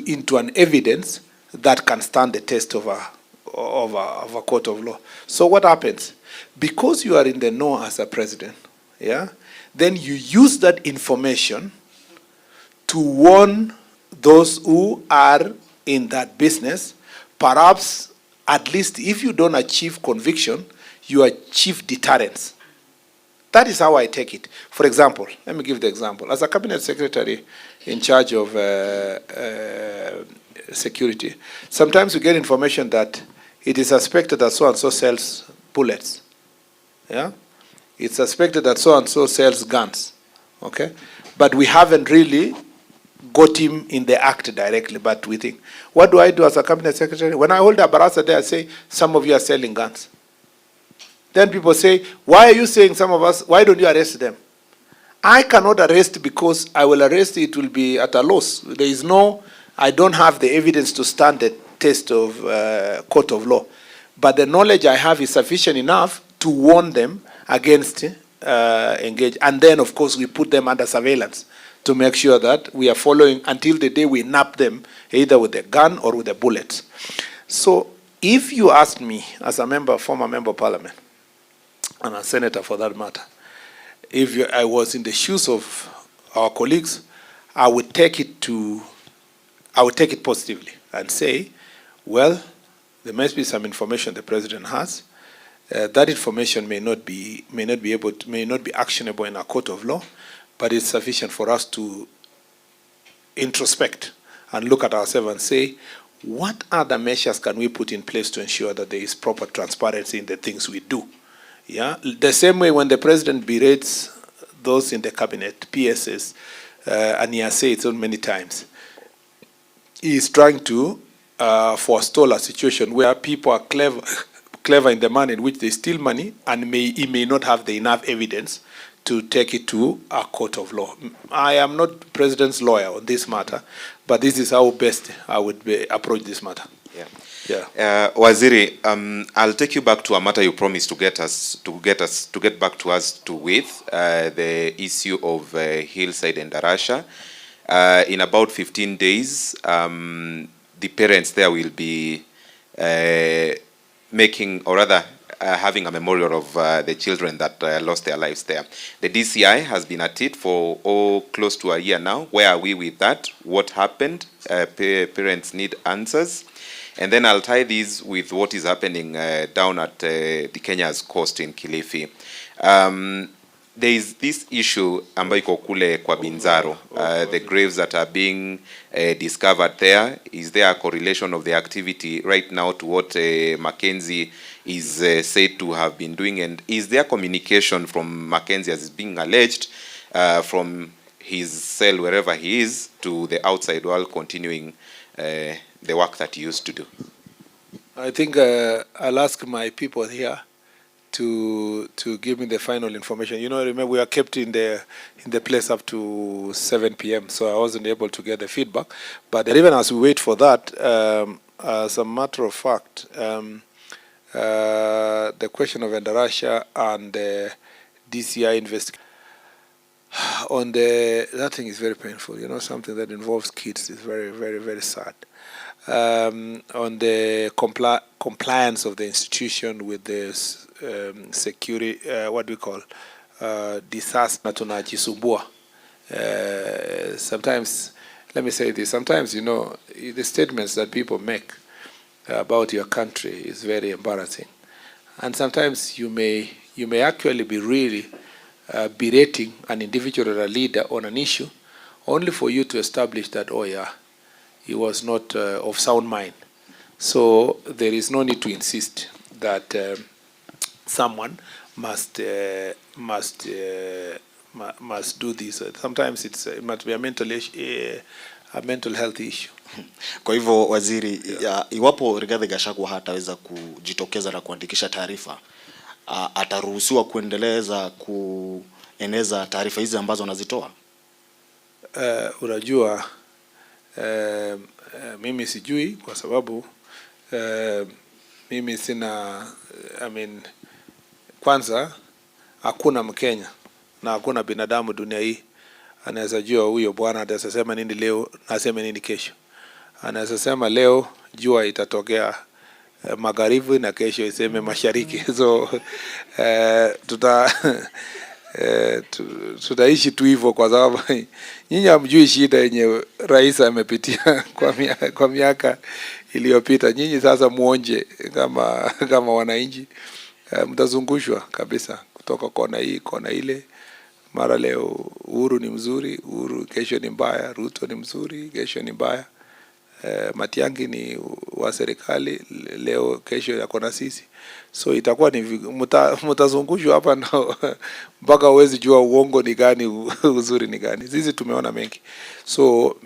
into an evidence that can stand the test of a court of law. So what happens? Because you are in the know as a president, yeah, then you use that information to warn those who are in that business. Perhaps, at least if you don't achieve conviction, you achieve deterrence. That is how I take it. For example, let me give the example. As a cabinet secretary in charge of security, sometimes we get information that it is suspected that so-and-so sells bullets. Yeah? It's suspected that so-and-so sells guns. Okay? But we haven't really got him in the act directly, but we think. What do I do as a cabinet secretary? When I hold a barasa there, I say, some of you are selling guns. Then people say, why are you saying some of us, why don't you arrest them? I cannot arrest because I will arrest, it will be at a loss. There is no, I don't have the evidence to stand the test of court of law. But the knowledge I have is sufficient enough to warn them against engage. And then, of course, we put them under surveillance to make sure that we are following until the day we nab them, either with a gun or with a bullet. So if you ask me, as a member, former member of parliament, and a senator for that matter, if I was in the shoes of our colleagues, I would take it positively and say, well, there must be some information the president has. That information may not be actionable in a court of law, but it's sufficient for us to introspect and look at ourselves and say, what other measures can we put in place to ensure that there is proper transparency in the things we do? Yeah, the same way when the president berates those in the cabinet, PSS, and he has said it so many times, he is trying to forestall a situation where people are clever in the manner in which they steal money, and he may not have the enough evidence to take it to a court of law. I am not president's lawyer on this matter, but this is how best I would approach this matter. Yeah. Yeah. Waziri, I'll take you back to a matter you promised to get back to us with the issue of Hillside and Darasha. In about 15 days, the parents there will be making, or rather, having a memorial of the children that lost their lives there. The DCI has been at it for close to a year now. Where are we with that? What happened? Parents need answers. And then I'll tie these with what is happening down at the Kenya's coast in Kilifi. There is this issue ambayo iko kule kwa Binzaro, the graves that are being discovered there. Is there a correlation of the activity right now to what Mackenzie is said to have been doing? And is there communication from Mackenzie, as is being alleged, from his cell, wherever he is, to the outside world, continuing the work that he used to do? I think I'll ask my people here to give me the final information. You know, remember we are kept in the place up to 7 p.m., so I wasn't able to get the feedback. But even as we wait for that, as a matter of fact, the question of Endarasha and DCI investigation. On that thing is very painful. You know, something that involves kids is very, very, very sad. On the compliance of the institution with the security, what do we call, disaster tunajisumbua. Sometimes, let me say this, sometimes, you know, the statements that people make about your country is very embarrassing. And sometimes you may actually be really berating an individual or a leader on an issue only for you to establish that, oh yeah, he was not of sound mind. So there is no need to insist that someone must do this. Sometimes it must be a mental health issue. Kwa hivyo waziri, iwapo Rigathi Gachagua hataweza kujitokeza na kuandikisha taarifa, ataruhusiwa kuendeleza kueneza taarifa hizi ambazo anazitoa? Unajua, mimi sijui kwa sababu mimi sina, kwanza hakuna Mkenya na hakuna binadamu dunia hii anaweza jua huyo bwana atasema nini leo na aseme nini kesho. Anaweza sema leo jua itatokea magharibi na kesho iseme mashariki. So tutaishi tu hivyo kwa sababu nyinyi hamjui shida yenye rais amepitia kwa miaka iliyopita. Nyinyi sasa muonje kama wananchi, mtazungushwa kabisa kutoka kona hii kona ile. Mara leo Uhuru ni mzuri, Uhuru kesho ni mbaya, Ruto ni mzuri, kesho ni mbaya. Matiang'i ni wa serikali leo, kesho yako na sisi. So itakuwa ni mtazungushwa hapa na mpaka uwezi jua uongo ni gani, uzuri ni gani. Sisi tumeona mengi. So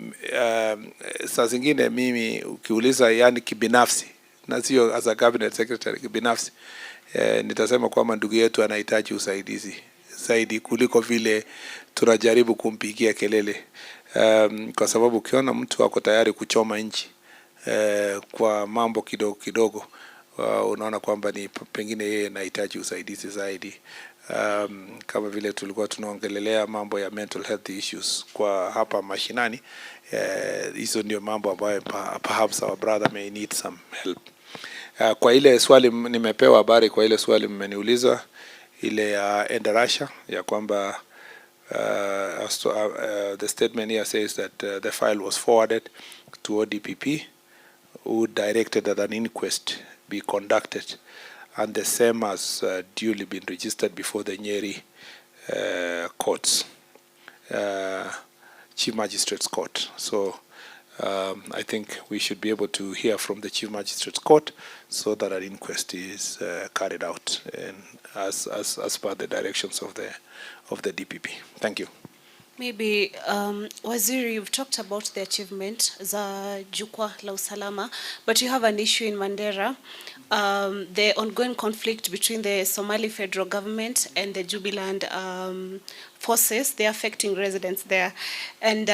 saa zingine mimi ukiuliza, yani kibinafsi, na sio as a cabinet secretary, kibinafsi, nitasema kwamba ndugu yetu anahitaji usaidizi zaidi kuliko vile tunajaribu kumpigia kelele. Kwa sababu ukiona mtu wako tayari kuchoma nchi kwa mambo kidogo kidogo, unaona kwamba ni pengine yeye anahitaji usaidizi zaidi. Kama vile tulikuwa tunaongelelea mambo ya mental health issues kwa hapa mashinani, hizo ndio mambo ambayo perhaps our brother may need some help. Kwa ile swali nimepewa habari, kwa ile swali mmeniuliza ile ya Endarasha ya kwamba the statement here says that the file was forwarded to ODPP, who directed that an inquest be conducted, and the same has duly been registered before the Nyeri courts, Chief Magistrates Court. So I think we should be able to hear from the Chief Magistrates Court so that an inquest is carried out and as per the directions of the DPP. Thank you. Maybe Waziri, you've talked about the achievement za Jukwaa La Usalama, but you have an issue in Mandera, the ongoing conflict between the Somali federal government and the Jubiland forces. They're affecting residents there. And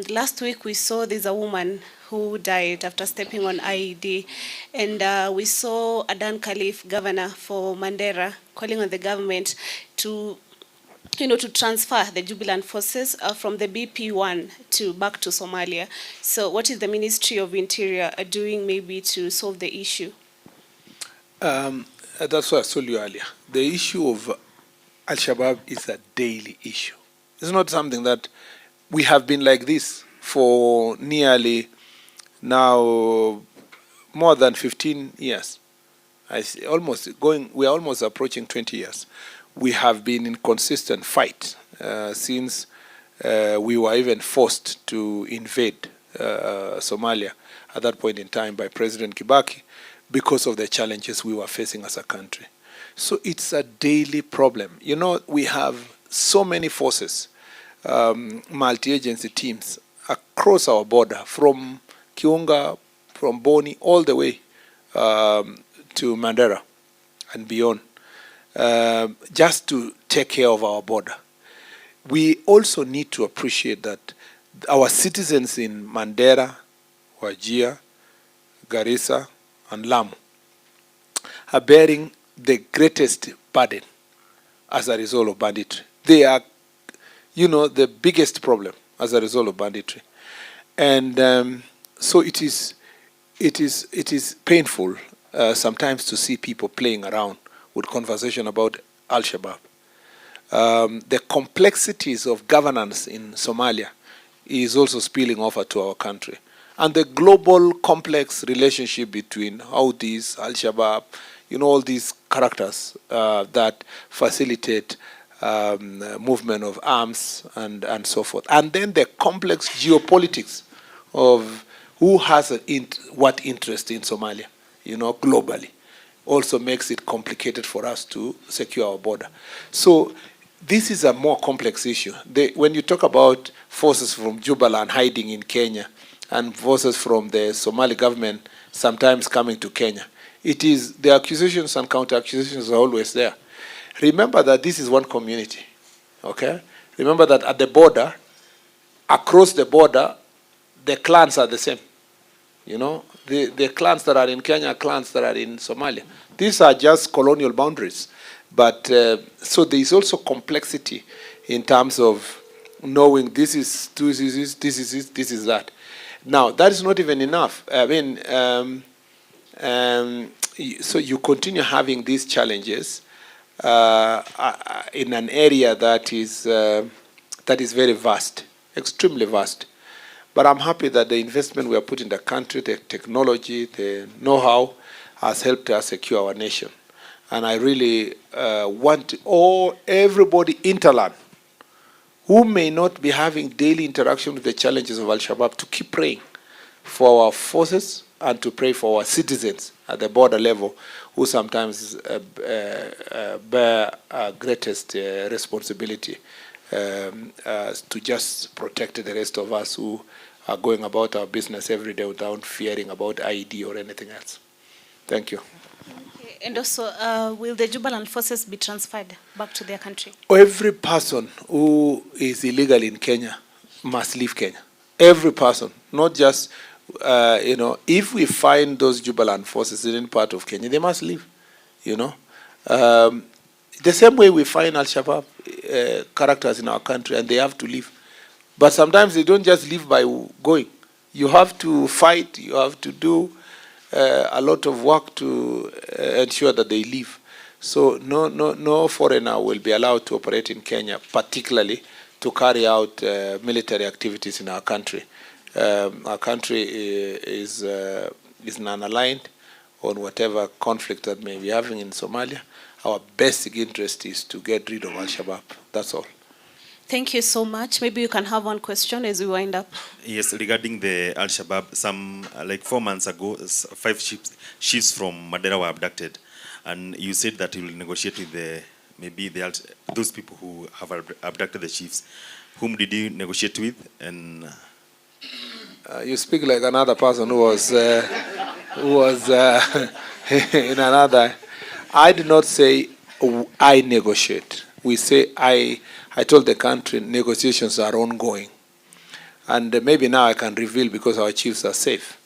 last week we saw there's a woman who died after stepping on IED. And we saw Adan Khalif, governor for Mandera, calling on the government to transfer the Jubilant forces from the BP1 back to Somalia. So what is the Ministry of Interior doing maybe to solve the issue? That's what I told you earlier. The issue of Al-Shabaab is a daily issue. It's not something that we have been like this for nearly now more than 15 years. We are almost approaching 20 years. We have been in consistent fight since we were even forced to invade Somalia at that point in time by President Kibaki because of the challenges we were facing as a country. So it's a daily problem. You know, we have so many forces, multi-agency teams across our border, from Kiunga, from Boni, all the way to Mandera and beyond, just to take care of our border. We also need to appreciate that our citizens in Mandera, Wajir, Garissa, and Lamu are bearing the greatest burden as a result of banditry. They are, the biggest problem as a result of banditry. And so it is painful sometimes to see people playing around with conversation about Al-Shabaab. The complexities of governance in Somalia is also spilling over to our country. And the global complex relationship between Houthis, Al-Shabaab, all these characters that facilitate movement of arms and so forth. And then the complex geopolitics of who has what interest in Somalia, globally, also makes it complicated for us to secure our border. So this is a more complex issue. When you talk about forces from Jubaland hiding in Kenya and forces from the Somali government sometimes coming to Kenya, it is the accusations and counter-accusations are always there. Remember that this is one community, okay? Remember that at the border, across the border, the clans are the same. The clans that are in Kenya are clans that are in Somalia. These are just colonial boundaries. But so there is also complexity in terms of knowing this is that. Now, that is not even enough. I mean, so you continue having these challenges in an area that is very vast, extremely vast. But I'm happy that the investment we have put in the country, the technology, the know-how, has helped us secure our nation. And I really want everybody interland who may not be having daily interaction with the challenges of Al-Shabaab to keep praying for our forces and to pray for our citizens at the border level who sometimes bear greatest responsibility to just protect the rest of us who are going about our business every day without fearing about IED or anything else. Thank you. Okay. And also, will the Jubaland forces be transferred back to their country? Every person who is illegal in Kenya must leave Kenya. Every person, not just, if we find those Jubaland forces in any part of Kenya, they must leave, The same way we find Al-Shabaab characters in our country and they have to leave. But sometimes they don't just leave by going. You have to fight, you have to do a lot of work to ensure that they leave. So no foreigner will be allowed to operate in Kenya, particularly to carry out military activities in our country. Our country is non-aligned on whatever conflict that may be having in Somalia. Our basic interest is to get rid of Al-Shabaab. That's all. Thank you so much. Maybe you can have one question as we wind up. Yes, regarding the Al-Shabaab, some like 4 months ago, 5 chiefs from Madera were abducted, and you said that you will negotiate with those people who have abducted the chiefs. Whom did you negotiate with? And you speak like another person who was in another. I did not say I negotiate. We say I told the country negotiations are ongoing. And maybe now I can reveal because our chiefs are safe.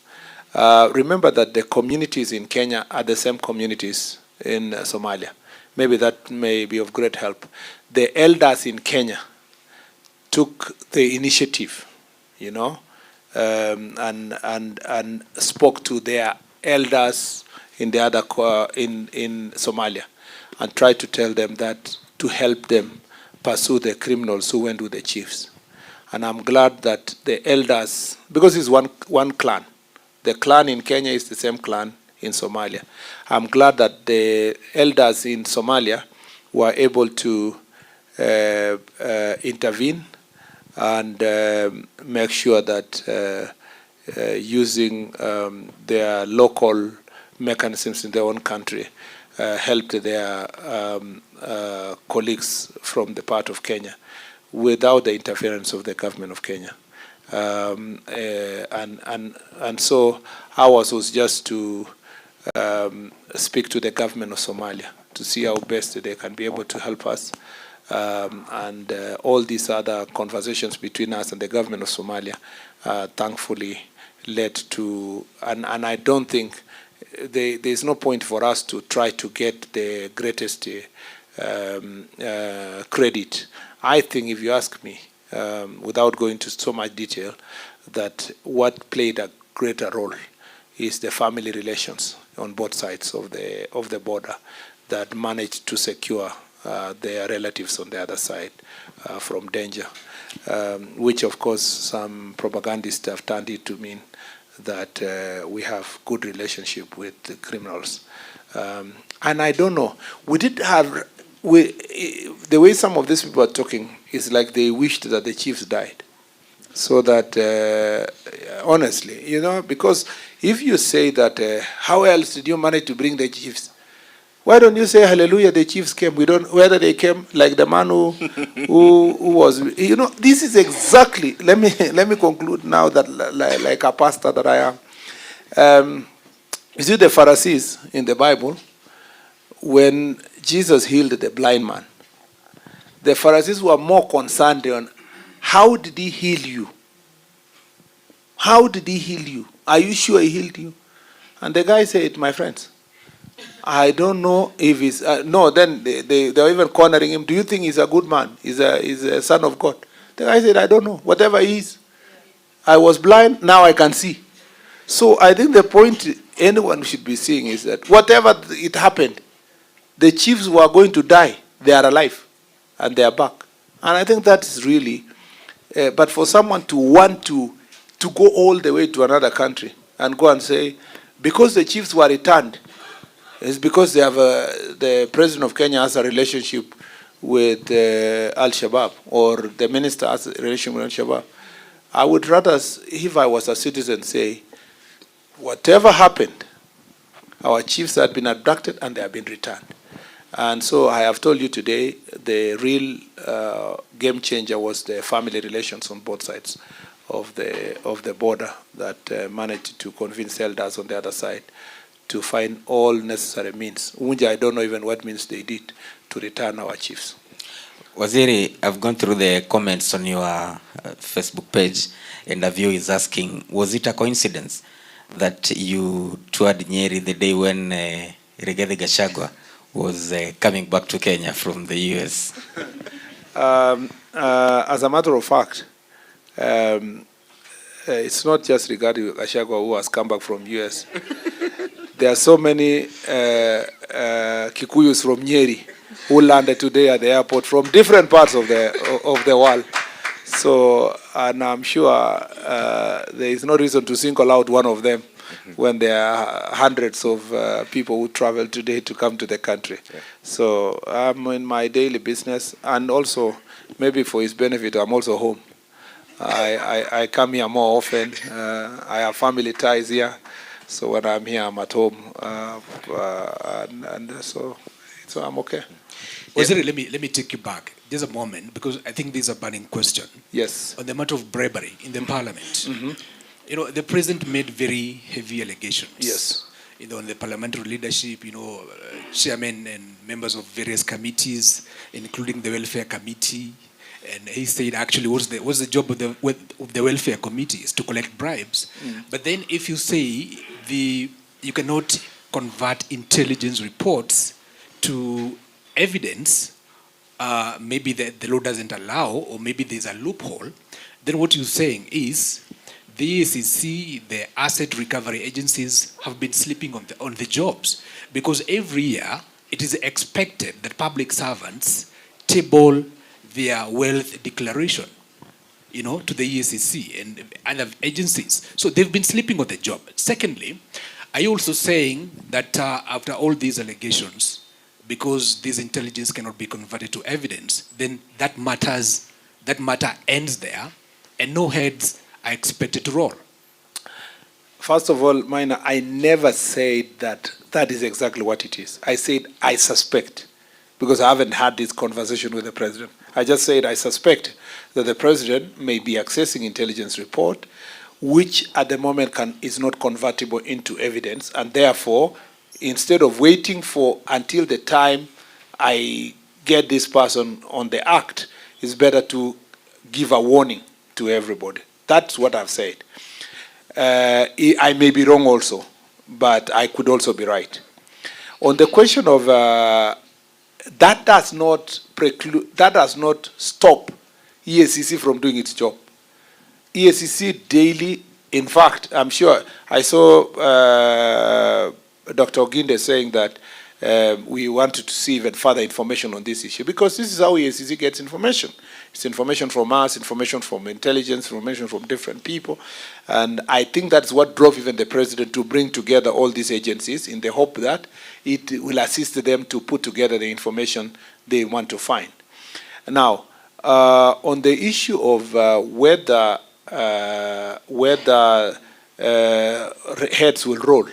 Remember that the communities in Kenya are the same communities in Somalia. Maybe that may be of great help. The elders in Kenya took the initiative, and spoke to their elders in the other in Somalia, and tried to tell them that to help them pursue the criminals who went with the chiefs. And I'm glad that the elders, because it's one clan. The clan in Kenya is the same clan in Somalia. I'm glad that the elders in Somalia were able to intervene and make sure that using their local mechanisms in their own country helped their colleagues from the part of Kenya without the interference of the government of Kenya. And so ours was just to speak to the government of Somalia to see how best they can be able to help us. And all these other conversations between us and the government of Somalia thankfully led to, and I don't think there's no point for us to try to get the greatest credit. I think, if you ask me, without going into so much detail, that what played a greater role is the family relations on both sides of the border that managed to secure their relatives on the other side from danger, which of course some propagandists have turned it to mean that we have good relationship with the criminals. And I don't know, we did have, the way some of these people are talking is like they wished that the chiefs died. So that, honestly, you know, because if you say that, how else did you manage to bring the chiefs? Why don't you say, hallelujah, the chiefs came? We don't, whether they came like the man who was, you know, this is exactly, let me conclude now that like a pastor that I am. You see the Pharisees in the Bible, when Jesus healed the blind man, the Pharisees were more concerned on how did he heal you? How did he heal you? Are you sure he healed you? And the guy said, my friends, I don't know if he's, no, then they were even cornering him. Do you think he's a good man? He's a son of God? The guy said, I don't know. Whatever he is. I was blind, now I can see. So I think the point anyone should be seeing is that whatever it happened, the chiefs were going to die. They are alive and they are back. And I think that is really, but for someone to want to go all the way to another country and go and say, because the chiefs were returned, it's because they have the president of Kenya has a relationship with Al-Shabaab, or the minister has a relationship with Al-Shabaab. I would rather, if I was a citizen, say, whatever happened, our chiefs had been abducted and they have been returned. And so I have told you today, the real game changer was the family relations on both sides of the border that managed to convince elders on the other side to find all necessary means. I don't know even what means they did to return our chiefs. Waziri, I've gone through the comments on your Facebook page, and a viewer is asking, was it a coincidence that you toured Nyeri the day when Rigathi Gachagua was coming back to Kenya from the US? As a matter of fact, it's not just Rigathi Gachagua who has come back from US. There are so many Kikuyus from Nyeri who landed today at the airport from different parts of the world. So, and I'm sure there is no reason to single out one of them when there are hundreds of people who travel today to come to the country. Yeah. So I'm in my daily business, and also maybe for his benefit, I'm also home. I come here more often. I have family ties here. So when I'm here, I'm at home, and so I'm okay. Waziri, let me take you back just a moment, because I think this is a burning question. Yes. On the matter of bribery in the parliament. You know, the president made very heavy allegations. Yes. You know, on the parliamentary leadership, you know, chairmen and members of various committees, including the welfare committee. And he said, actually, what's the job of the welfare committee is to collect bribes. But then if you say you cannot convert intelligence reports to evidence, maybe the law doesn't allow, or maybe there's a loophole, then what you're saying is the EACC, the asset recovery agencies, have been sleeping on the jobs, because every year it is expected that public servants table their wealth declaration, you know, to the EACC and other agencies. So they've been sleeping on the job. Secondly, are you also saying that after all these allegations, because this intelligence cannot be converted to evidence, then that matter ends there, and no heads are expected to roll? First of all, Minor, I never said that is exactly what it is. I said I suspect, because I haven't had this conversation with the president. I just said I suspect that the president may be accessing intelligence report, which at the moment is not convertible into evidence, and therefore, instead of waiting until the time I get this person on the act, it's better to give a warning to everybody. That's what I've said. I may be wrong also, but I could also be right. On the question of that does not preclude, that does not stop EACC from doing its job. EACC daily, in fact, I'm sure, I saw Dr. Oginde saying that we wanted to see even further information on this issue, because this is how EACC gets information. It's information from us, information from intelligence, information from different people. And I think that's what drove even the president to bring together all these agencies in the hope that it will assist them to put together the information they want to find. Now, on the issue of whether heads will roll,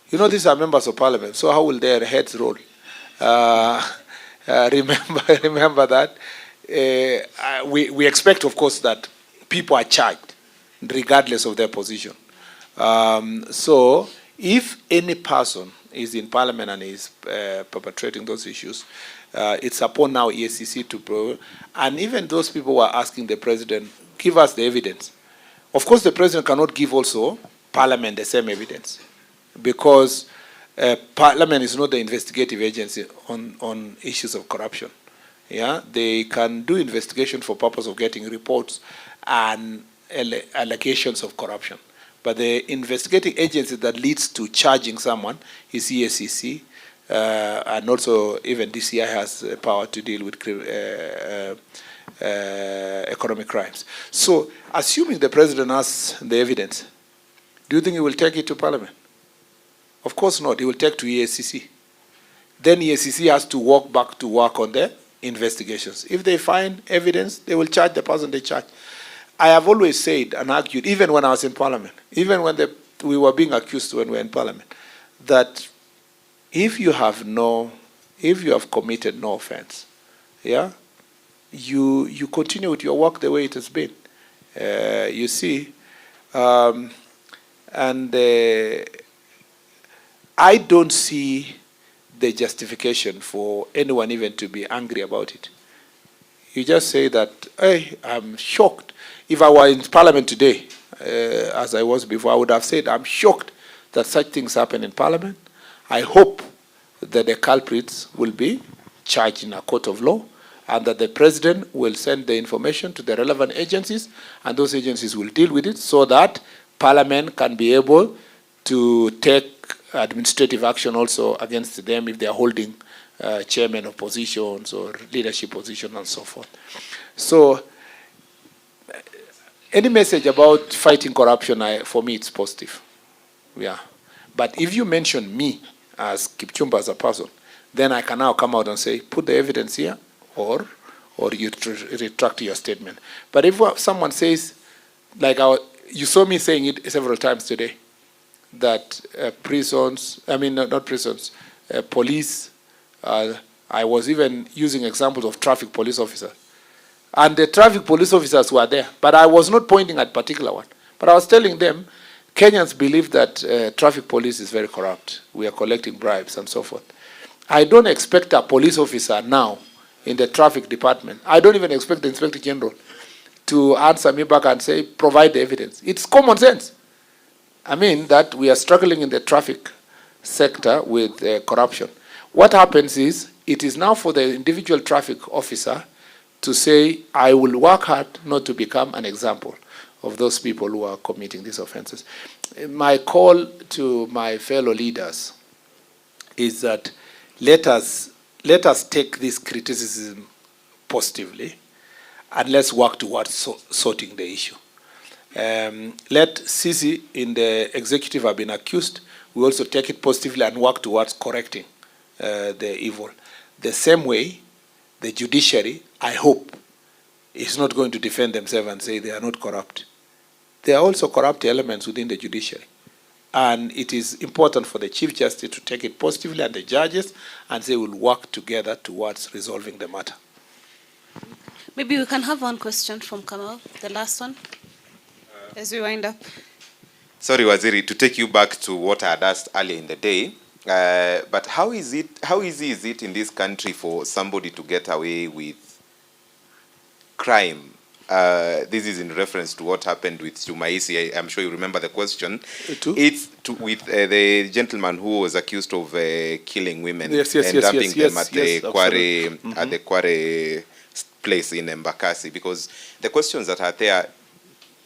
you know, these are members of parliament, so how will their heads roll? Remember that. We expect, of course, that people are charged, regardless of their position. So if any person is in parliament and is perpetrating those issues, it's upon now EACC to prove, and even those people who are asking the president, give us the evidence. Of course, the president cannot give also parliament the same evidence, because parliament is not the investigative agency on issues of corruption. Yeah, they can do investigation for purpose of getting reports and allegations of corruption. But the investigating agency that leads to charging someone is EACC, and also even DCI has power to deal with economic crimes. So, assuming the president has the evidence, do you think he will take it to parliament? Of course not. He will take to EACC. Then EACC has to walk back to work on the investigations. If they find evidence, they will charge the person they charge. I have always said and argued, even when I was in parliament, even when we were being accused when we were in parliament, that if you have committed no offense, yeah, you continue with your work the way it has been. You see, and I don't see the justification for anyone even to be angry about it. You just say that, hey, I'm shocked. If I were in parliament today, as I was before, I would have said, I'm shocked that such things happen in parliament. I hope that the culprits will be charged in a court of law, and that the president will send the information to the relevant agencies, and those agencies will deal with it so that parliament can be able to take administrative action also against them if they are holding chairman of positions or leadership positions and so forth. So any message about fighting corruption, for me, it's positive. Yeah. But if you mention me as Kipchumba as a person, then I can now come out and say, put the evidence here, or you retract your statement. But if someone says, like you saw me saying it several times today, that police, I was even using examples of traffic police officers. And the traffic police officers were there, but I was not pointing at particular one. But I was telling them, Kenyans believe that traffic police is very corrupt. We are collecting bribes and so forth. I don't expect a police officer now in the traffic department. I don't even expect the Inspector General to answer me back and say, provide the evidence. It's common sense. I mean that we are struggling in the traffic sector with corruption. What happens is, it is now for the individual traffic officer to say, I will work hard not to become an example of those people who are committing these offenses. My call to my fellow leaders is that let us take this criticism positively, and let's work towards sorting the issue. Let Sisi in the executive have been accused. We also take it positively and work towards correcting the evil. The same way, the judiciary, I hope, is not going to defend themselves and say they are not corrupt. There are also corrupt elements within the judiciary. And it is important for the Chief Justice to take it positively, and the judges, and they will work together towards resolving the matter. Maybe we can have one question from Kamal, the last one, as we wind up. Sorry, Waziri, to take you back to what I had asked earlier in the day, but how easy is it in this country for somebody to get away with crime this is in reference to what happened with Jumaisi. I'm sure you remember the question. It's with the gentleman who was accused of killing women and dumping them at the quarry at the quarry place in Embakasi. Because the questions that are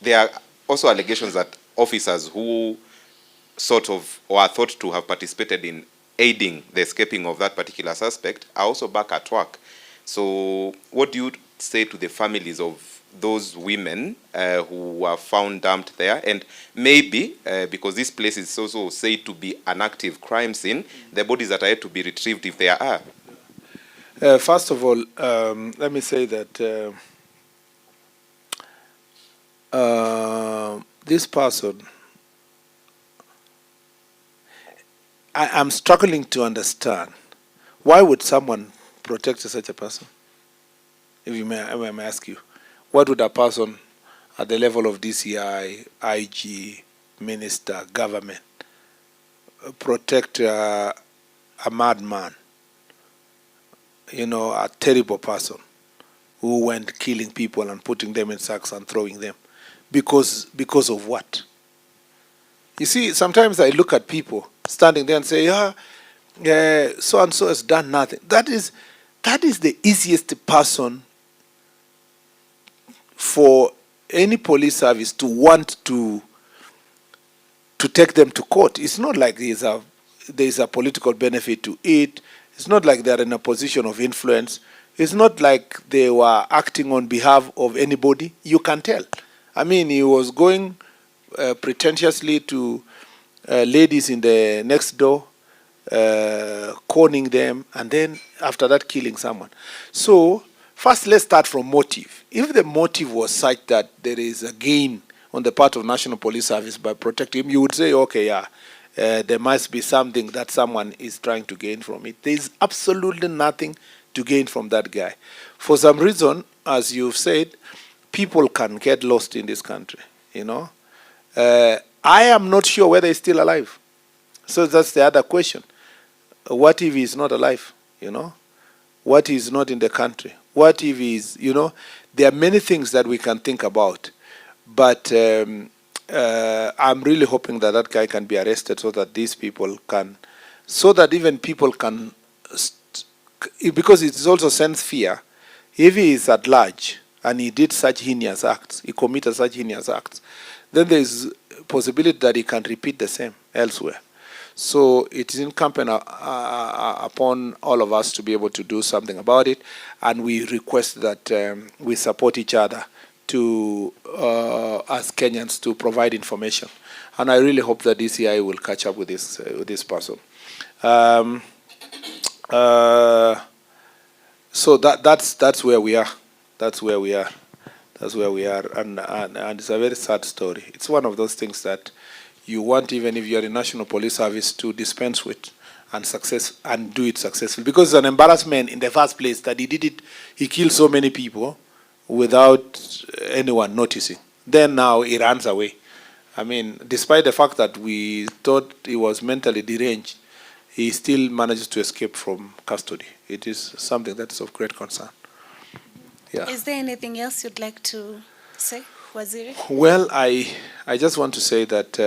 there are also allegations that officers who sort of or are thought to have participated in aiding the escaping of that particular suspect are also back at work. So what do you say to the families of those women who were found dumped there? And maybe, because this place is also said to be an active crime scene, the bodies that are yet to be retrieved, if there are? First of all, let me say that this person, I'm struggling to understand. Why would someone protect such a person? If you may, I may ask you, what would a person at the level of DCI, IG, minister, government protect a madman? You know, a terrible person who went killing people and putting them in sacks and throwing them. Because of what? You see, sometimes I look at people standing there and say, so and so has done nothing. That is the easiest person for any police service to want to take them to court. It's not like there's a political benefit to it. It's not like they're in a position of influence. It's not like they were acting on behalf of anybody. You can tell. I mean, he was going pretentiously to ladies in the next door, conning them, and then after that killing someone. So first, let's start from motive. If the motive was such that there is a gain on the part of National Police Service by protecting him, you would say, okay, yeah, there must be something that someone is trying to gain from it. There is absolutely nothing to gain from that guy. For some reason, as you've said, people can get lost in this country, you know. I am not sure whether he's still alive. So that's the other question. What if he's not alive, you know? What if he's not in the country? What if he's, you know? There are many things that we can think about. But I'm really hoping that that guy can be arrested so that these people can, so that even people can, because it also sends fear. If he is at large and he did such heinous acts, he committed such heinous acts, then there is a possibility that he can repeat the same elsewhere. So it is incumbent upon all of us to be able to do something about it, and we request that we support each other to, as Kenyans, to provide information. And I really hope that DCI will catch up with this person. So that's where we are. That's where we are. That's where we are. And it's a very sad story. It's one of those things that you want, even if you're in National Police Service, to dispense with and do it successfully. Because it's an embarrassment in the first place that he killed so many people without anyone noticing. Then now he runs away. I mean, despite the fact that we thought he was mentally deranged, he still manages to escape from custody. It is something that is of great concern. Yeah. Is there anything else you'd like to say, Waziri? Well, I just want to say that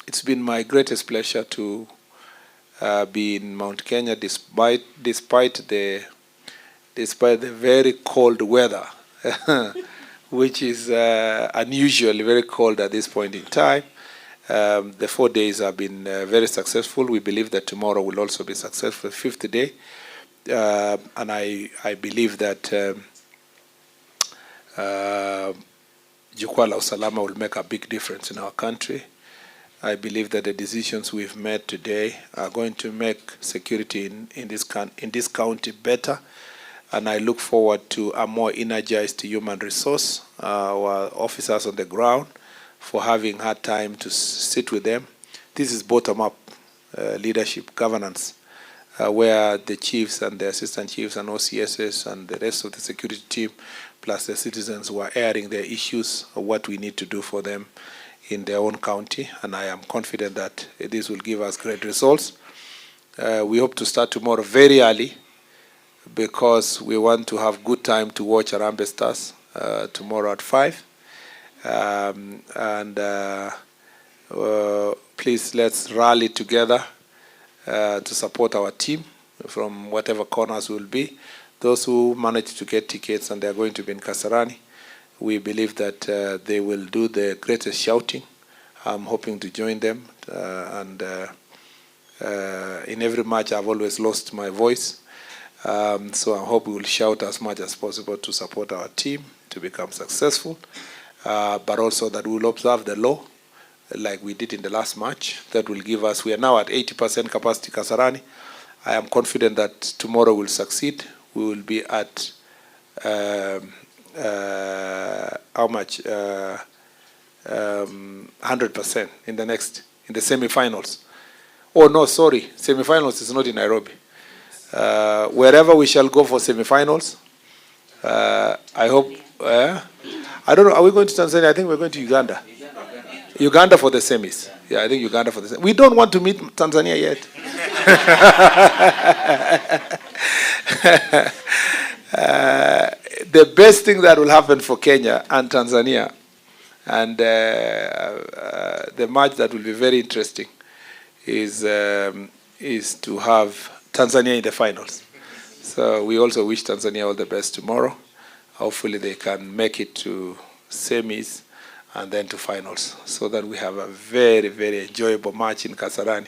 it's been my greatest pleasure to be in Mount Kenya despite the very cold weather, which is unusually very cold at this point in time. The 4 days have been very successful. We believe that tomorrow will also be successful, the 5th day. And I believe that Jukwaa La Usalama will make a big difference in our country. I believe that the decisions we've made today are going to make security in this county better. And I look forward to a more energized human resource, our officers on the ground, for having had time to sit with them. This is bottom-up leadership governance, where the chiefs and the assistant chiefs and OCSs and the rest of the security team, plus the citizens, were airing their issues of what we need to do for them in their own county. And I am confident that this will give us great results. We hope to start tomorrow very early, because we want to have good time to watch Harambee Stars tomorrow at 5. Please let's rally together to support our team from whatever corners will be. Those who manage to get tickets and they are going to be in Kasarani, we believe that they will do the greatest shouting. I'm hoping to join them. In every match, I've always lost my voice. So I hope we will shout as much as possible to support our team to become successful, but also that we will observe the law like we did in the last match. That will give us, we are now at 80% capacity Kasarani. I am confident that tomorrow we'll succeed. We will be at, how much? 100% in the semi-finals. Oh no, sorry, semi-finals is not in Nairobi. Wherever we shall go for semi-finals, I hope, I don't know, are we going to Tanzania? I think we're going to Uganda. Uganda for the semis. Yeah, I think Uganda for the semis. We don't want to meet Tanzania yet. The best thing that will happen for Kenya and Tanzania, and the match that will be very interesting, is to have Tanzania in the finals. So we also wish Tanzania all the best tomorrow. Hopefully they can make it to semis and then to finals, so that we have a very, very enjoyable match in Kasarani.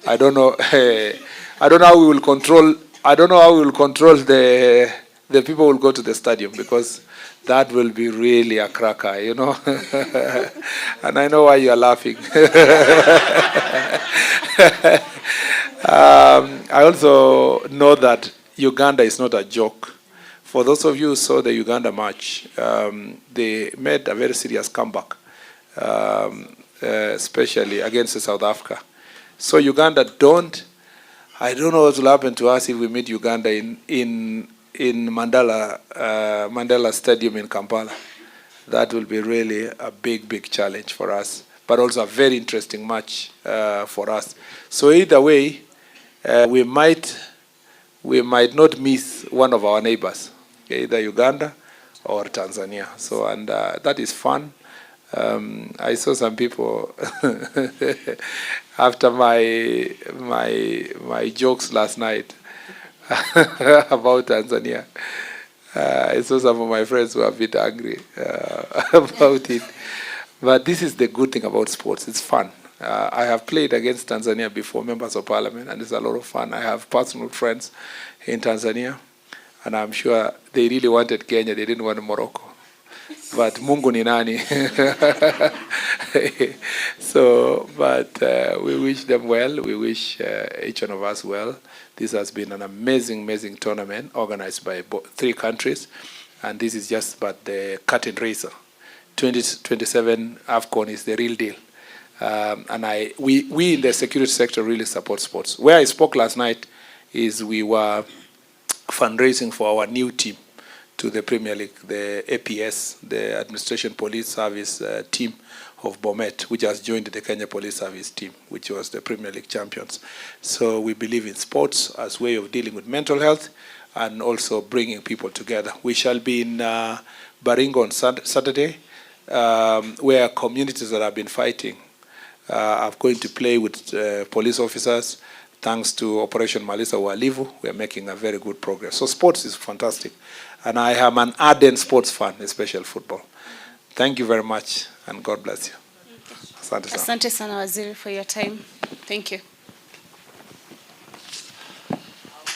I don't know. I don't know how we will control. I don't know how we will control the people who will go to the stadium, because that will be really a cracker, you know. And I know why you are laughing. I also know that Uganda is not a joke. For those of you who saw the Uganda match, they made a very serious comeback, especially against South Africa. So Uganda I don't know what will happen to us if we meet Uganda in Mandela Stadium in Kampala. That will be really a big, big challenge for us, but also a very interesting match for us. So either way, we might not miss one of our neighbors, either Uganda or Tanzania. So, and that is fun. I saw some people after my jokes last night about Tanzania. I saw some of my friends who were a bit angry about it. But this is the good thing about sports. It's fun. I have played against Tanzania before, members of parliament, and it's a lot of fun. I have personal friends in Tanzania, and I'm sure they really wanted Kenya. They didn't want Morocco. But Mungu ni nani? So, but we wish them well. We wish each one of us well. This has been an amazing, amazing tournament organized by 3 countries, and this is just but the curtain raiser. 2027 AFCON is the real deal. And we in the security sector really support sports. Where I spoke last night is we were fundraising for our new team to the Premier League, the APS, the Administration Police Service team of Bomet, which has joined the Kenya Police Service team, which was the Premier League champions. So we believe in sports as a way of dealing with mental health and also bringing people together. We shall be in Baringo on Saturday, where communities that have been fighting are going to play with police officers. Thanks to Operation Malisa Walivu, we are making a very good progress. So sports is fantastic. And I am an ardent sports fan, especially football. Thank you very much, and God bless you. Asante sana. Asante sana Waziri for your time. Thank you.